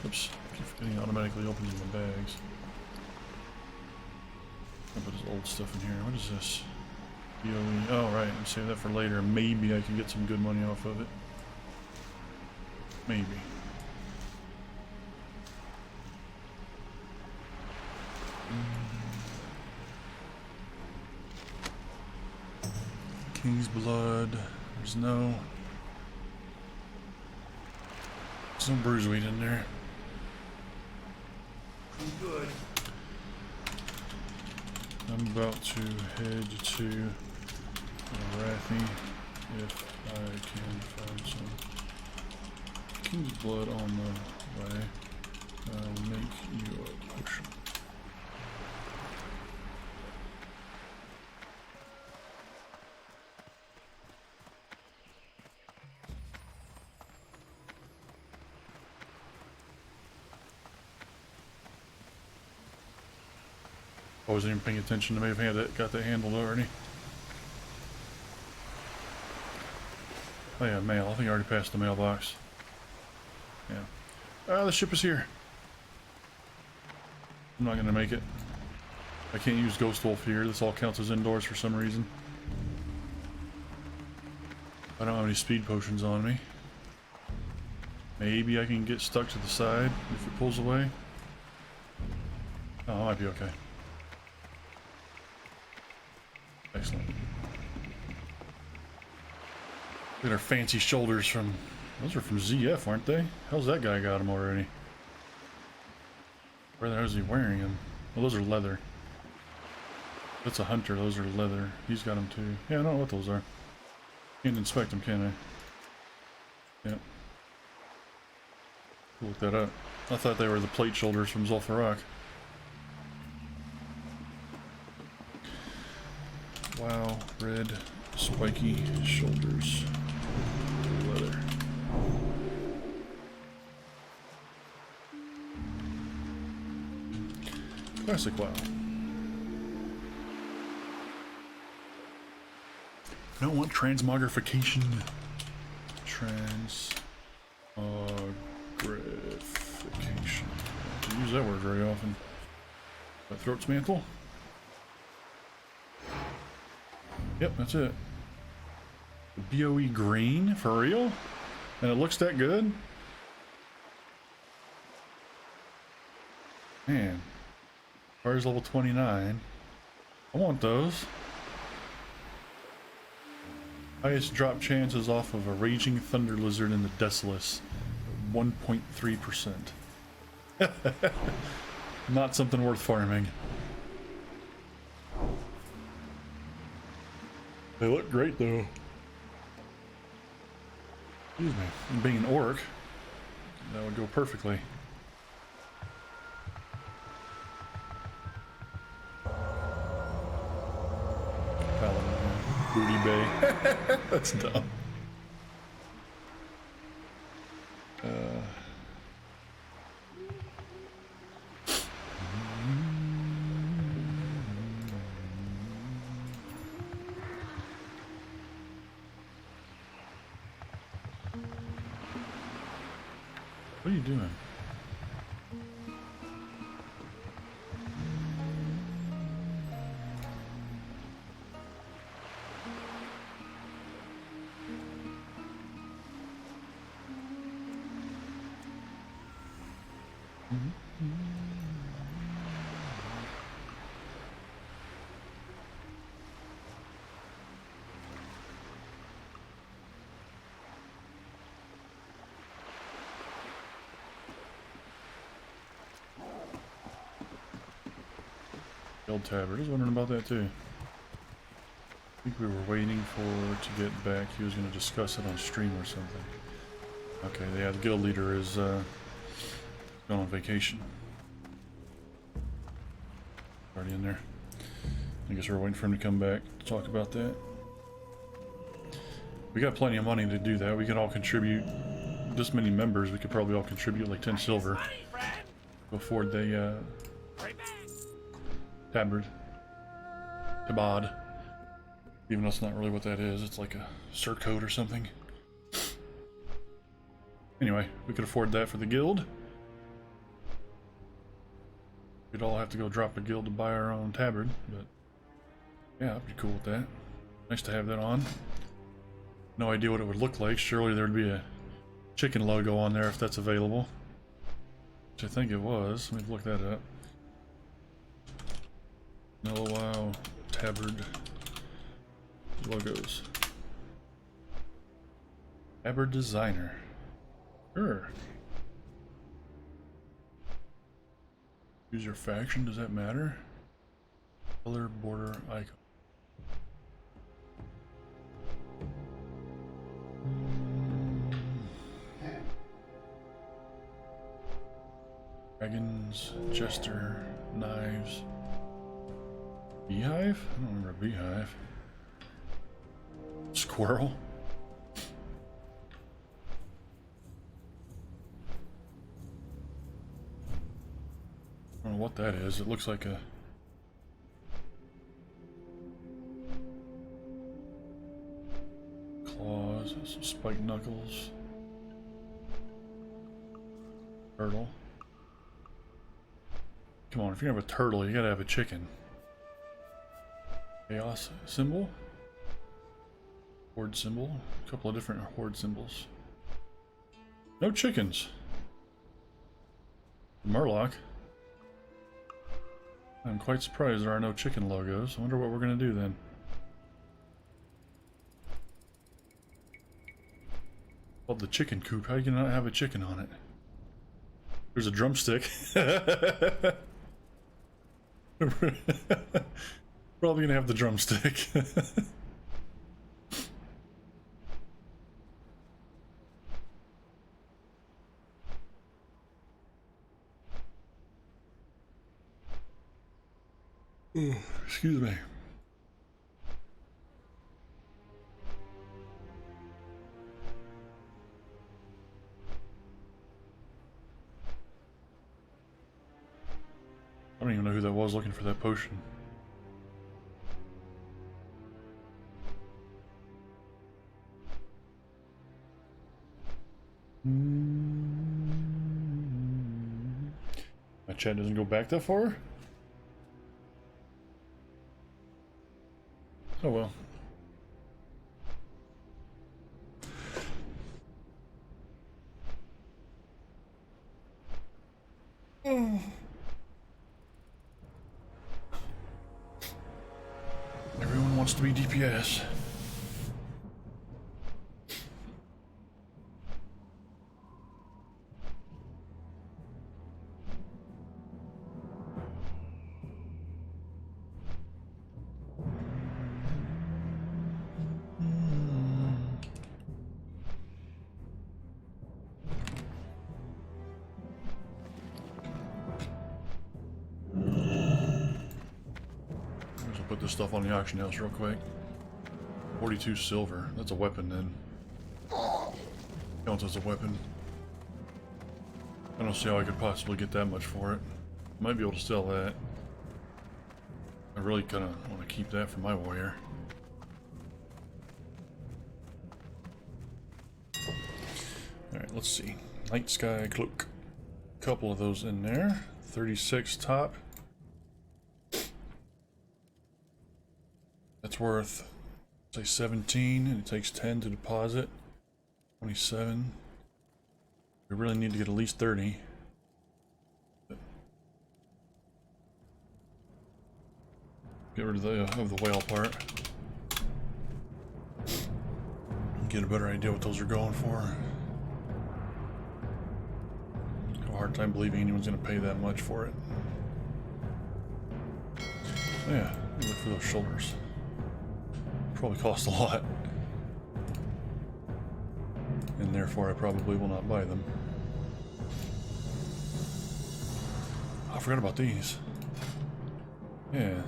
Oops, I keep forgetting it automatically opens in my bags. I'll put his old stuff in here. What is this? DOE. Oh, right. I'll save that for later. Maybe I can get some good money off of it. Maybe. King's blood. There's no bruiseweed in there. Good. I'm about to head to Arathi if I can find some King's Blood on the way. I'll make you a potion. I wasn't even paying attention to me if I had that, got that handled already. Oh yeah, mail. I think I already passed the mailbox. Yeah. Ah, the ship is here. I'm not gonna make it. I can't use Ghost Wolf here. This all counts as indoors for some reason. I don't have any speed potions on me. Maybe I can get stuck to the side if it pulls away. Oh, I might be okay. Excellent. Look at our fancy shoulders from... Those are from ZF, aren't they? How's that guy got them already? Where the hell is he wearing them? Well, those are leather. That's a hunter. Those are leather. He's got them too. Yeah, I don't know what those are. Can't inspect them, can I? Yep. Look that up. I thought they were the plate shoulders from Zul'Farrak. Wow, red, spiky shoulders, leather. Classic WoW. I don't want transmogrification. Transmogrification. I don't use that word very often. Throat's mantle. Yep, that's it. The BOE green? For real? And it looks that good? Man. Ours level 29. I want those. Highest drop chances off of a Raging Thunder Lizard in the Desolus. 1.3%. Not something worth farming. They look great though. Excuse me. And being an orc, that would go perfectly. Paladin, Booty Bay. That's dumb. What are you doing? Guild Tabard. I was wondering about that too. I think we were waiting for to get back. He was going to discuss it on stream or something. Okay, yeah, the guild leader is gone on vacation. Already in there. I guess we're waiting for him to come back to talk about that. We got plenty of money to do that. We can all contribute. This many members, we could probably all contribute like 10 silver to afford the tabard. Tabard. Even though it's not really what that is. It's like a surcoat or something. Anyway, we could afford that for the guild. We'd all have to go drop a guild to buy our own tabard, but yeah, I'd be cool with that. Nice to have that on. No idea what it would look like. Surely there'd be a chicken logo on there if that's available. Which I think it was. Let me look that up. No, wow, tabard logos. Aber designer. Sure. Use your faction, does that matter? Color, border, icon. Dragons, jester, knives. Beehive? I don't remember a beehive. Squirrel? I don't know what that is. It looks like a... claws, some spiked knuckles. Turtle. Come on, if you're gonna have a turtle, you gotta have a chicken. Chaos symbol? Horde symbol? A couple of different horde symbols. No chickens! Murloc. I'm quite surprised there are no chicken logos. I wonder what we're gonna do then. Well, the chicken coop. How are you gonna not have a chicken on it? There's a drumstick. Probably gonna have the drumstick. Excuse me. I don't even know who that was looking for that potion. My chat doesn't go back that far? Oh well. Everyone wants to be DPS. Put this stuff on the auction house real quick. 42 silver. That's a weapon then. Counts as a weapon. I don't see how I could possibly get that much for it. Might be able to sell that. I really kind of want to keep that for my warrior. Alright, let's see. Night Sky Cloak. Couple of those in there. 36 top. That's worth, say, 17, and it takes 10 to deposit. 27. We really need to get at least 30. Get rid of the whale part. Get a better idea what those are going for. I have a hard time believing anyone's going to pay that much for it. Yeah, look for those shoulders. Probably cost a lot, and therefore I probably will not buy them. Oh, I forgot about these. Yeah,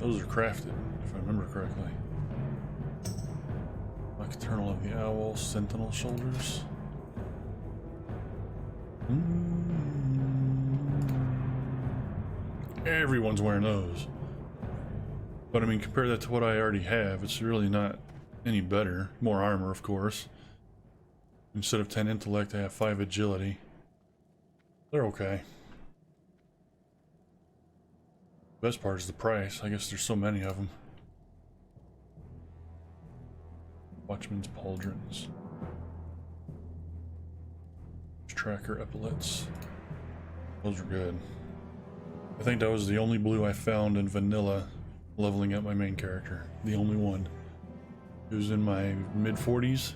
those are crafted, if I remember correctly. Nocturnal of the Owl, Sentinel shoulders. Everyone's wearing those. But I mean, compare that to what I already have, it's really not any better. More armor, of course. Instead of 10 intellect, I have 5 agility. They're okay. Best part is the price. I guess there's so many of them. Watchman's Pauldrons. Tracker epaulets. Those are good. I think that was the only blue I found in vanilla leveling up my main character. The only one. It was in my mid 40s.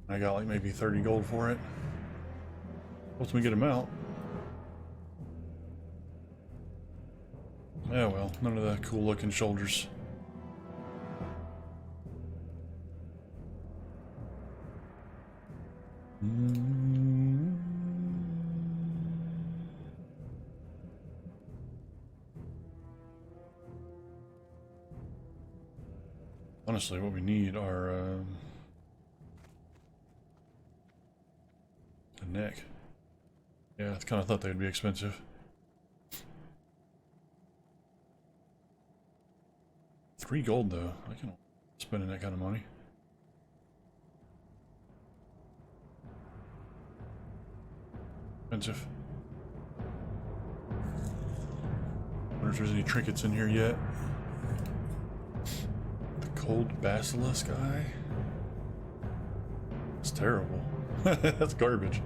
I got like maybe 30 gold for it. Once we get him out. Yeah, well, none of the cool looking shoulders. Honestly, what we need are a neck. Yeah, I kind of thought they'd be expensive. $3 gold though. I can spend that kind of money. Expensive. Wonder if there's any trinkets in here yet. The cold basilisk eye. It's terrible. That's garbage.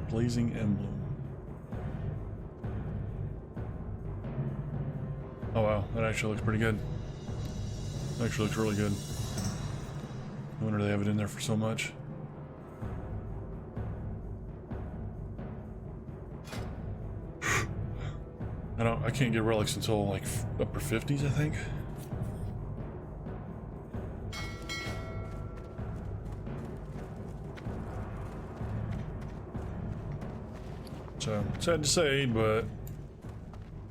Blazing emblem. Oh wow, that actually looks pretty good. Actually looks really good. No wonder they have it in there for so much. I can't get relics until like upper 50s, I think. So sad to say, but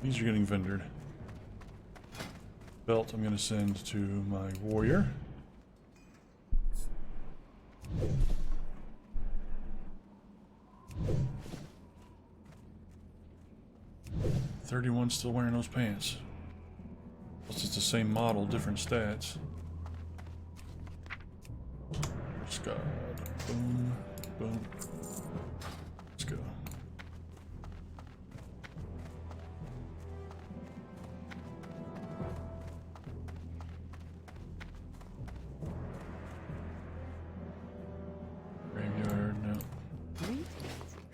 these are getting vendored. Belt I'm gonna send to my warrior. $31 still wearing those pants. Plus it's the same model, different stats. Scott. Boom. Boom. Let's go. Graveyard, no. Greetings,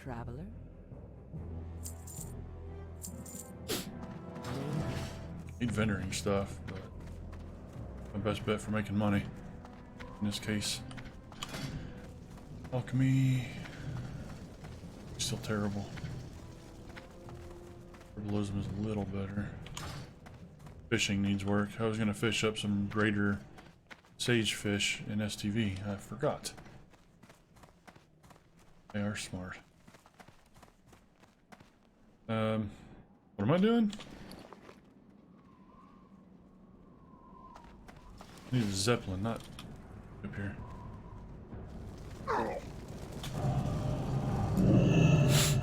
traveler. Need vendoring stuff, but my best bet for making money in this case. Alchemy, still terrible. Herbalism is a little better. Fishing needs work. I was gonna fish up some greater sage fish in STV. I forgot. They are smart. What am I doing? I need a zeppelin, not up here.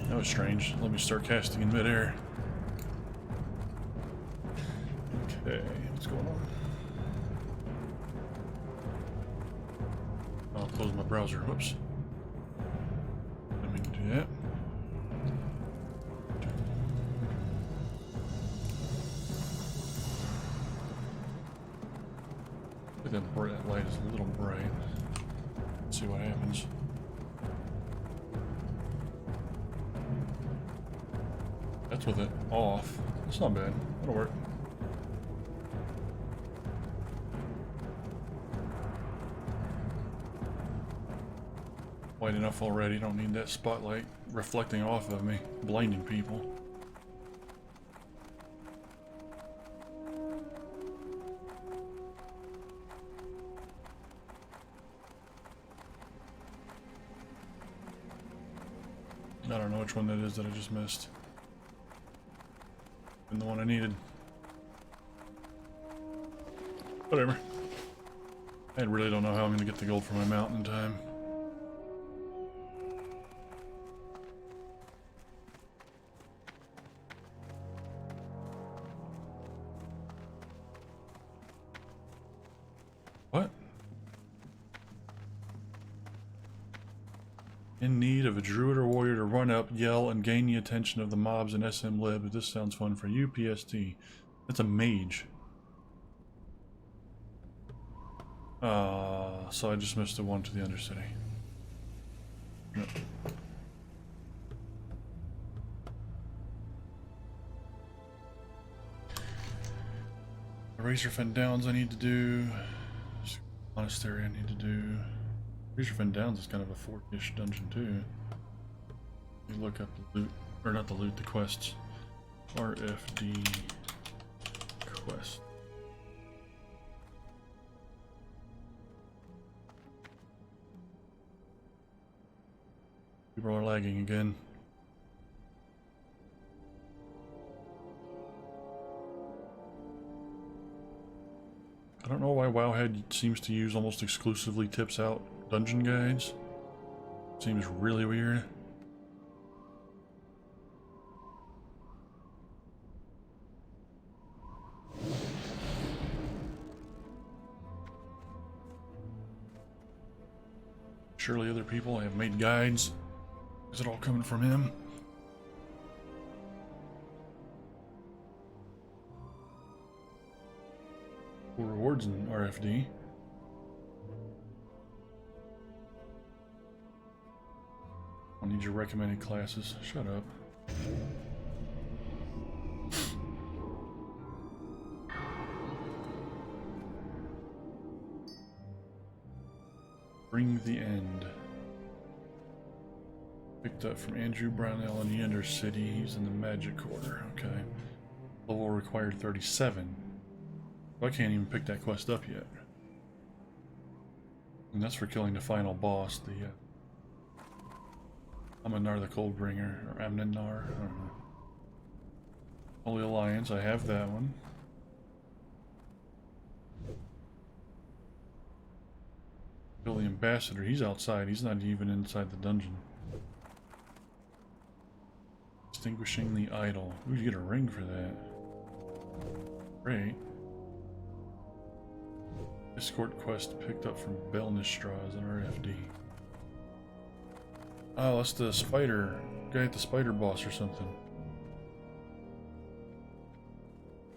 That was strange. Let me start casting in midair. Okay, what's going on? I'll close my browser. Whoops. Didn't mean to do that. That light is a little bright. Let's see what happens. That's with it off. That's not bad. That'll work. White enough already. Don't need that spotlight reflecting off of me, blinding people. I don't know which one that is that I just missed. And the one I needed. Whatever. I really don't know how I'm going to get the gold for my mountain in time. What? In need of a druid or warrior to run up, yell, and gain the attention of the mobs in SM Lib. This sounds fun for you, PST. That's a mage. So I just missed the one to the Undercity. No. Razorfen Downs I need to do. Monastery I need to do. Razorfen Downs is kind of a fork-ish dungeon too. You look up the loot, or not the loot, the quests. RFD quest. People are lagging again. I don't know why Wowhead seems to use almost exclusively tips out dungeon guides. Seems really weird. Surely other people have made guides. Is it all coming from him? Rewards in RFD. I need your recommended classes. Shut up. Bring the End. Picked up from Andrew Brownell in Yender City. He's in the Magic Quarter. Okay. Level required 37. I can't even pick that quest up yet. And that's for killing the final boss, the Aminar the Coldbringer, or Amninar, I don't know. Holy Alliance, I have that one. Kill the Ambassador, he's outside, he's not even inside the dungeon. Extinguishing the Idol. Ooh, you get a ring for that. Great. Escort quest picked up from Belnistraw as an RFD. Oh, that's the spider guy at the spider boss or something.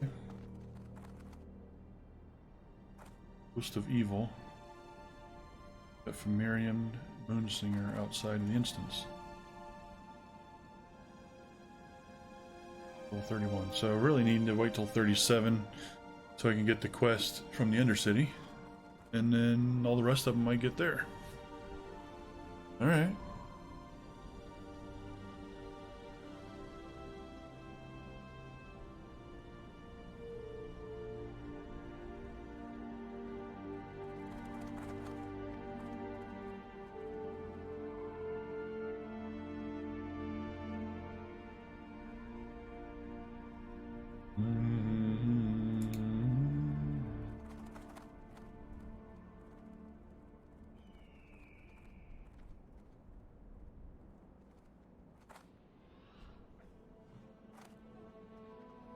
Okay. Host of Evil. Got from Miriam Moonsinger outside the instance. Level 31. So I really need to wait till 37 so I can get the quest from the Undercity. And then all the rest of them might get there. Alright.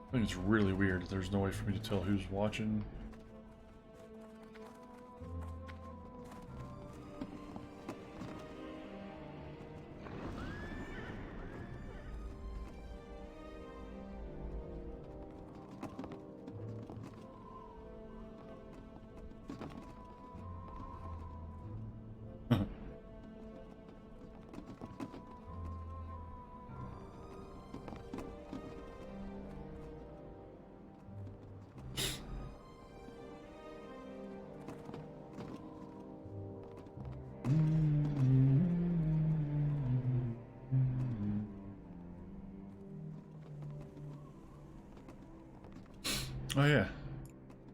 I think it's really weird that there's no way for me to tell who's watching. Oh yeah,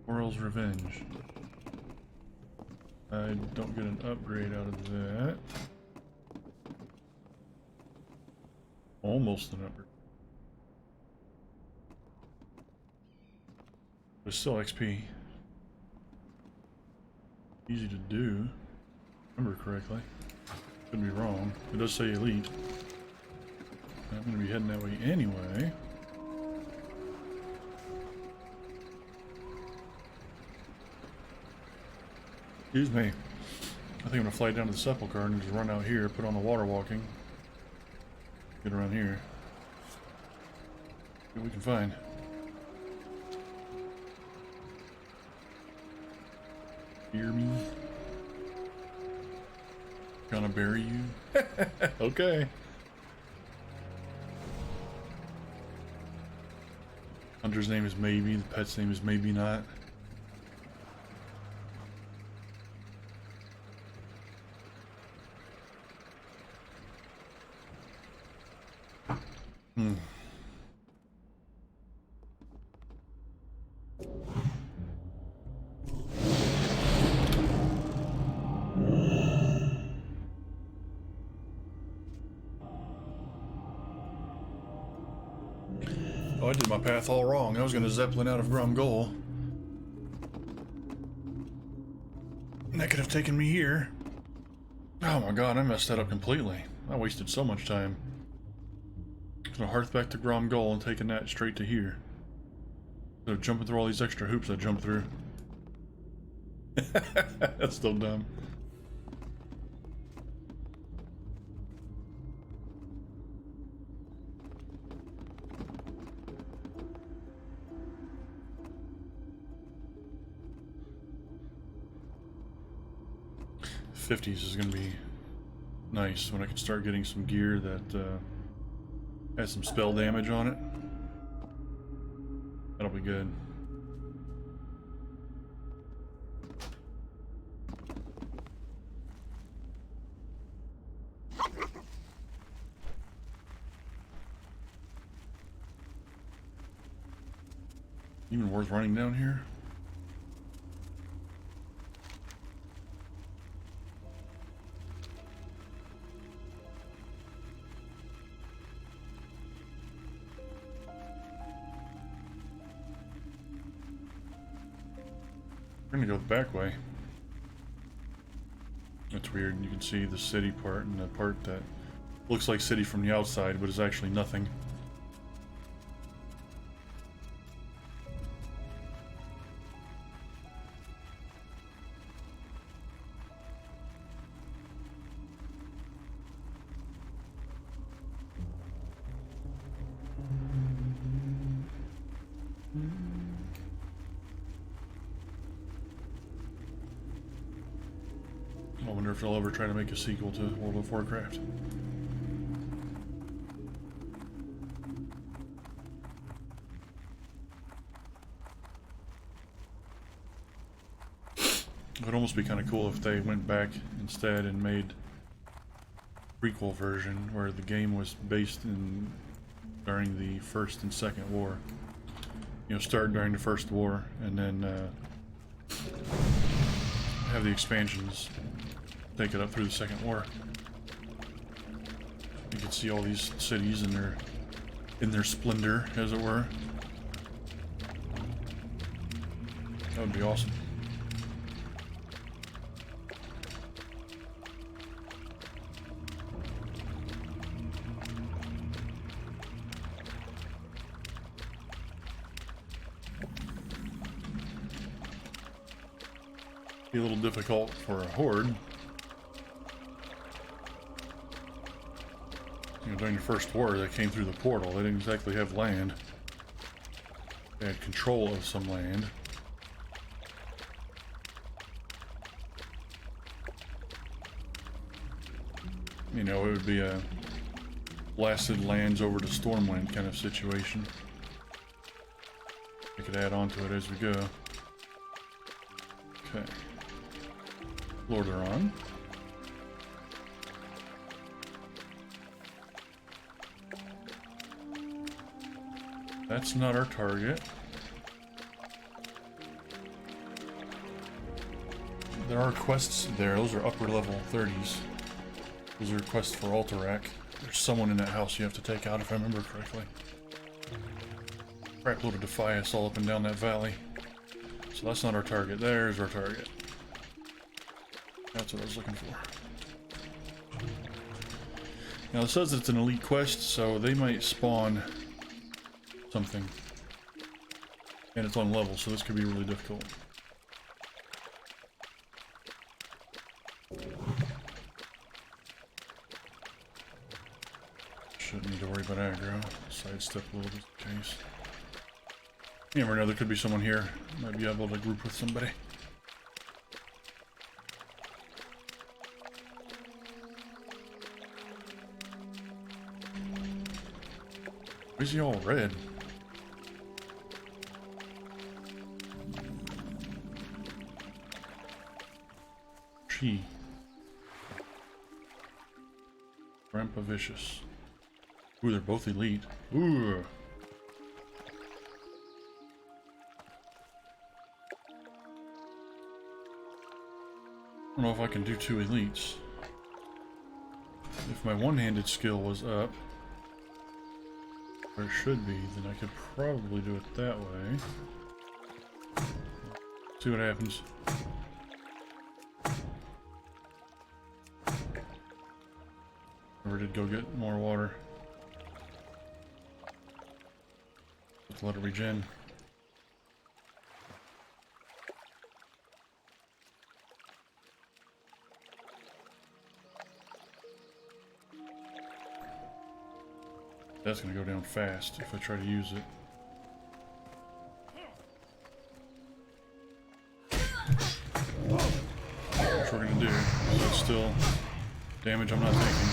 Oral's Revenge. I don't get an upgrade out of that. Almost an upgrade. But still XP. Easy to do. Remember correctly. Could be wrong. It does say elite. I'm going to be heading that way anyway. Excuse me. I think I'm gonna fly down to the Sepulchre and just run out here, put on the water walking. Get around here. See what we can find. Hear me? Gonna bury you? Okay. Hunter's name is Maybe, the pet's name is Maybe Not. Hmm. Oh, I did my path all wrong. I was going to Zeppelin out of Gromgol. And that could have taken me here. Oh my god, I messed that up completely. I wasted so much time. Gonna hearth back to Gromgol and taking that straight to here. So jumping through all these extra hoops I jumped through. That's still dumb. '50s is gonna be nice when I can start getting some gear that has some spell damage on it. That'll be good. Even worth running down here? We're gonna go the back way. That's weird. You can see the city part and the part that looks like city from the outside, but is actually nothing. I wonder if they'll ever try to make a sequel to World of Warcraft. It would almost be kind of cool if they went back instead and made a prequel version where the game was based in during the First and Second War. You know, start during the First War and then have the expansions take it up through the Second War. You can see all these cities in their splendor, as it were. That would be awesome. Be a little difficult for a horde. You know, during the First War, they came through the portal. They didn't exactly have land. They had control of some land. You know, it would be a blasted lands over to Stormwind kind of situation. We could add on to it as we go. Okay. Lordaeron. That's not our target. There are quests there. Those are upper level 30s. Those are quests for Alterac. There's someone in that house you have to take out if I remember correctly. Crap load of Defias all up and down that valley. So that's not our target. There's our target. That's what I was looking for. Now it says it's an elite quest, so they might spawn something. And it's on level, so this could be really difficult. Shouldn't need to worry about aggro. Sidestep a little just in case. You never know, there could be someone here. Might be able to group with somebody. Why is he all red? Grandpa Vicious. Ooh, they're both elite. Ooh. I don't know if I can do 2 elites. If my one-handed skill was up, or it should be, then I could probably do it that way. See what happens. Never did go get more water. Let's let it regen. That's gonna go down fast if I try to use it. Which we're gonna do. So it's still damage I'm not taking.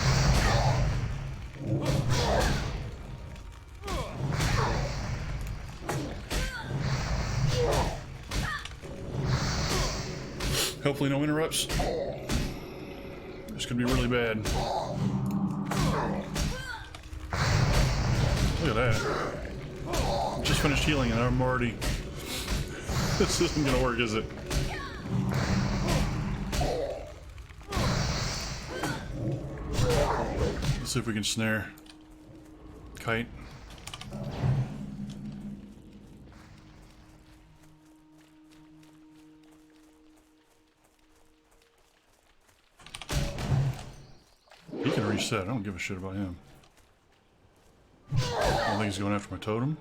Hopefully no interrupts. It's gonna be really bad. Look at that. Just finished healing and I'm already... This isn't gonna work, is it? Let's see if we can snare Kite. He can reset. I don't give a shit about him. I don't think he's going after my totem.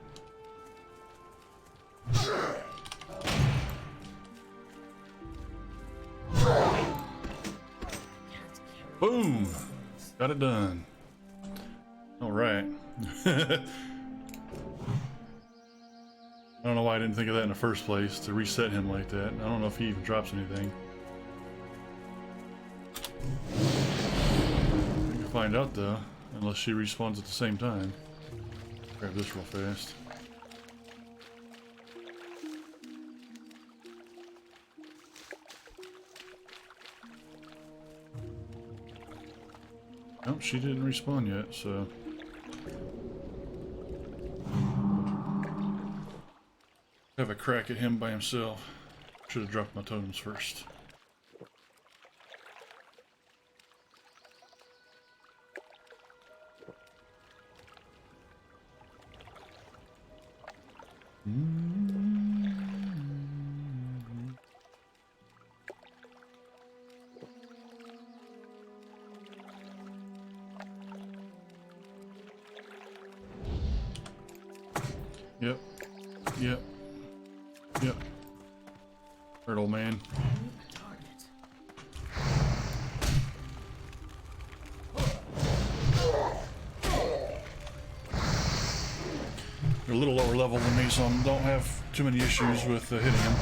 Boom! Got it done. Alright. I don't know why I didn't think of that in the first place, to reset him like that. I don't know if he even drops anything. We can find out though, unless she respawns at the same time. Grab this real fast. Nope, she didn't respawn yet, so... Have a crack at him by himself. Should have dropped my totems first. Yep. Yep. Yep. Hurt, old man. They're a little lower level than me, so I don't have too many issues with hitting him.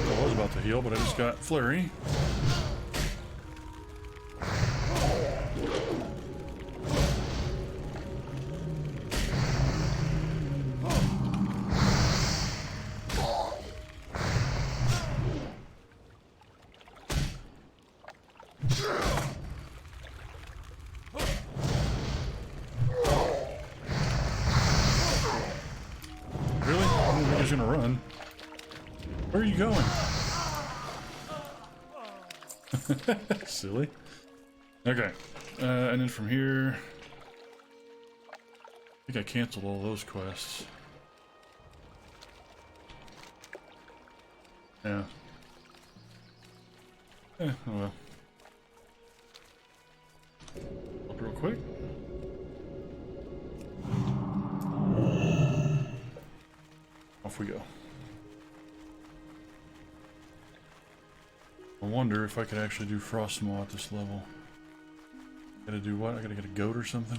I was about to heal, but I just got flurry. Really? I don't think he's gonna run. Where are you going? Silly. Okay. And then from here... I think I canceled all those quests. Yeah. Oh well. Up real quick. Off we go. I wonder if I could actually do Frostmaw at this level. Gotta do what? I gotta get a goat or something?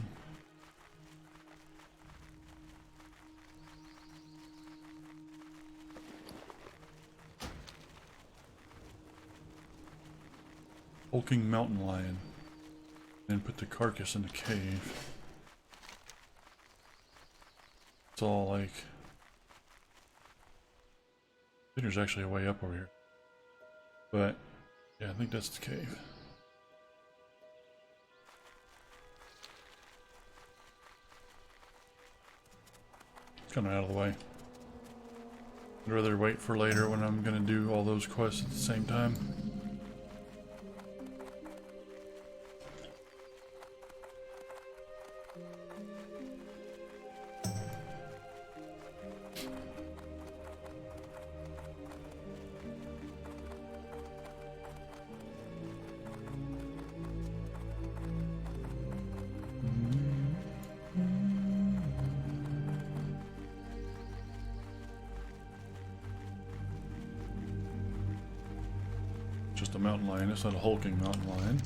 Hulking mountain lion. And put the carcass in the cave. It's all like... I think there's actually a way up over here. But, yeah, I think that's the cave. It's kind of out of the way. I'd rather wait for later when I'm going to do all those quests at the same time. Just a mountain lion. It's not a hulking mountain lion.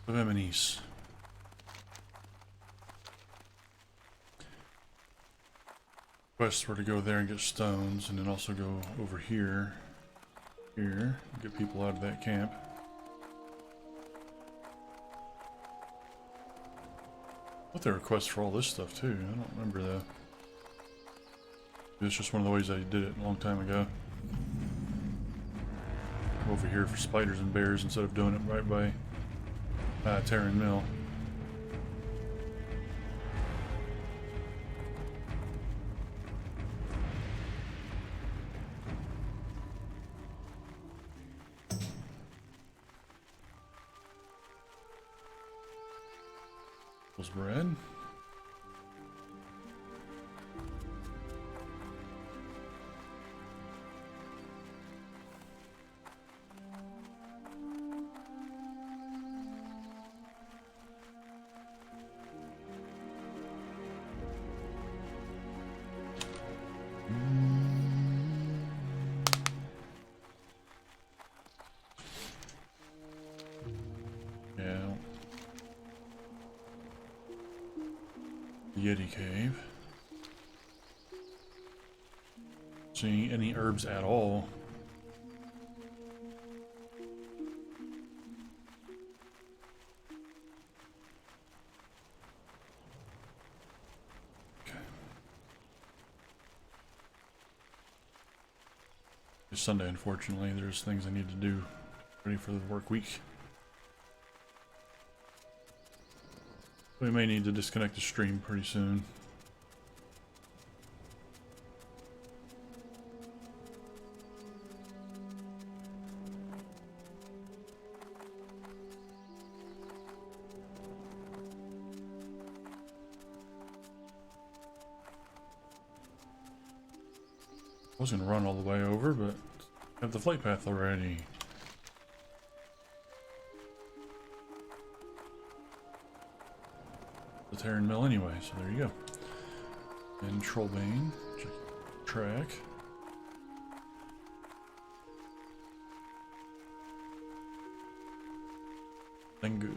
Veminis. Quests were to go there and get stones, and then also go over here, and get people out of that camp. I thought there were quests for all this stuff too. I don't remember though. It's just one of the ways I did it a long time ago. Over here for spiders and bears instead of doing it right by Terran Mill. Was bread. Yeti cave. Seeing any herbs at all. Okay. It's Sunday, unfortunately. There's things I need to do ready for the work week. We may need to disconnect the stream pretty soon. I was gonna run all the way over, but I have the flight path already. The Terran Mill anyway, so there you go. And Trollbane, check track. Tengu.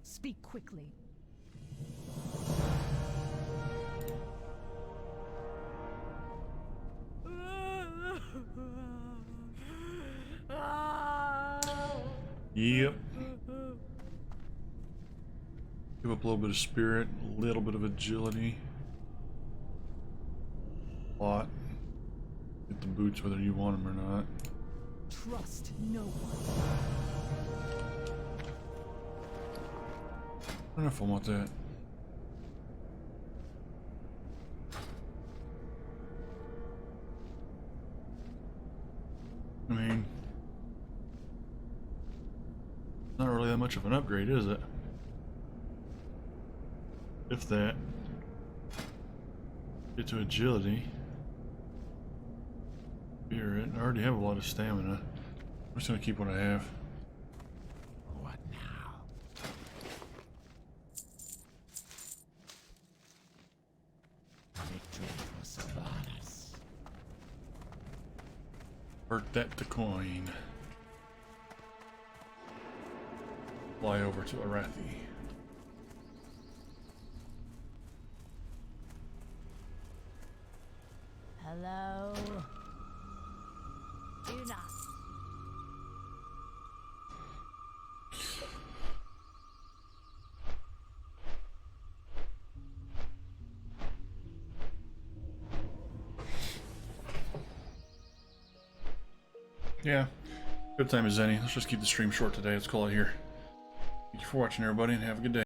Speak quickly. Yep. Give up a little bit of spirit, a little bit of agility. A lot. Get the boots whether you want them or not. Trust no one. I don't know if I want that. I mean, not really that much of an upgrade, is it? If that. Get to agility. Spirit. I already have a lot of stamina. I'm just gonna keep what I have. What now? Work that to coin. Fly over to Arathi. Hello? Do not. Yeah, good time as any. Let's just keep the stream short today. Let's call it here. Thank you for watching, everybody, and have a good day.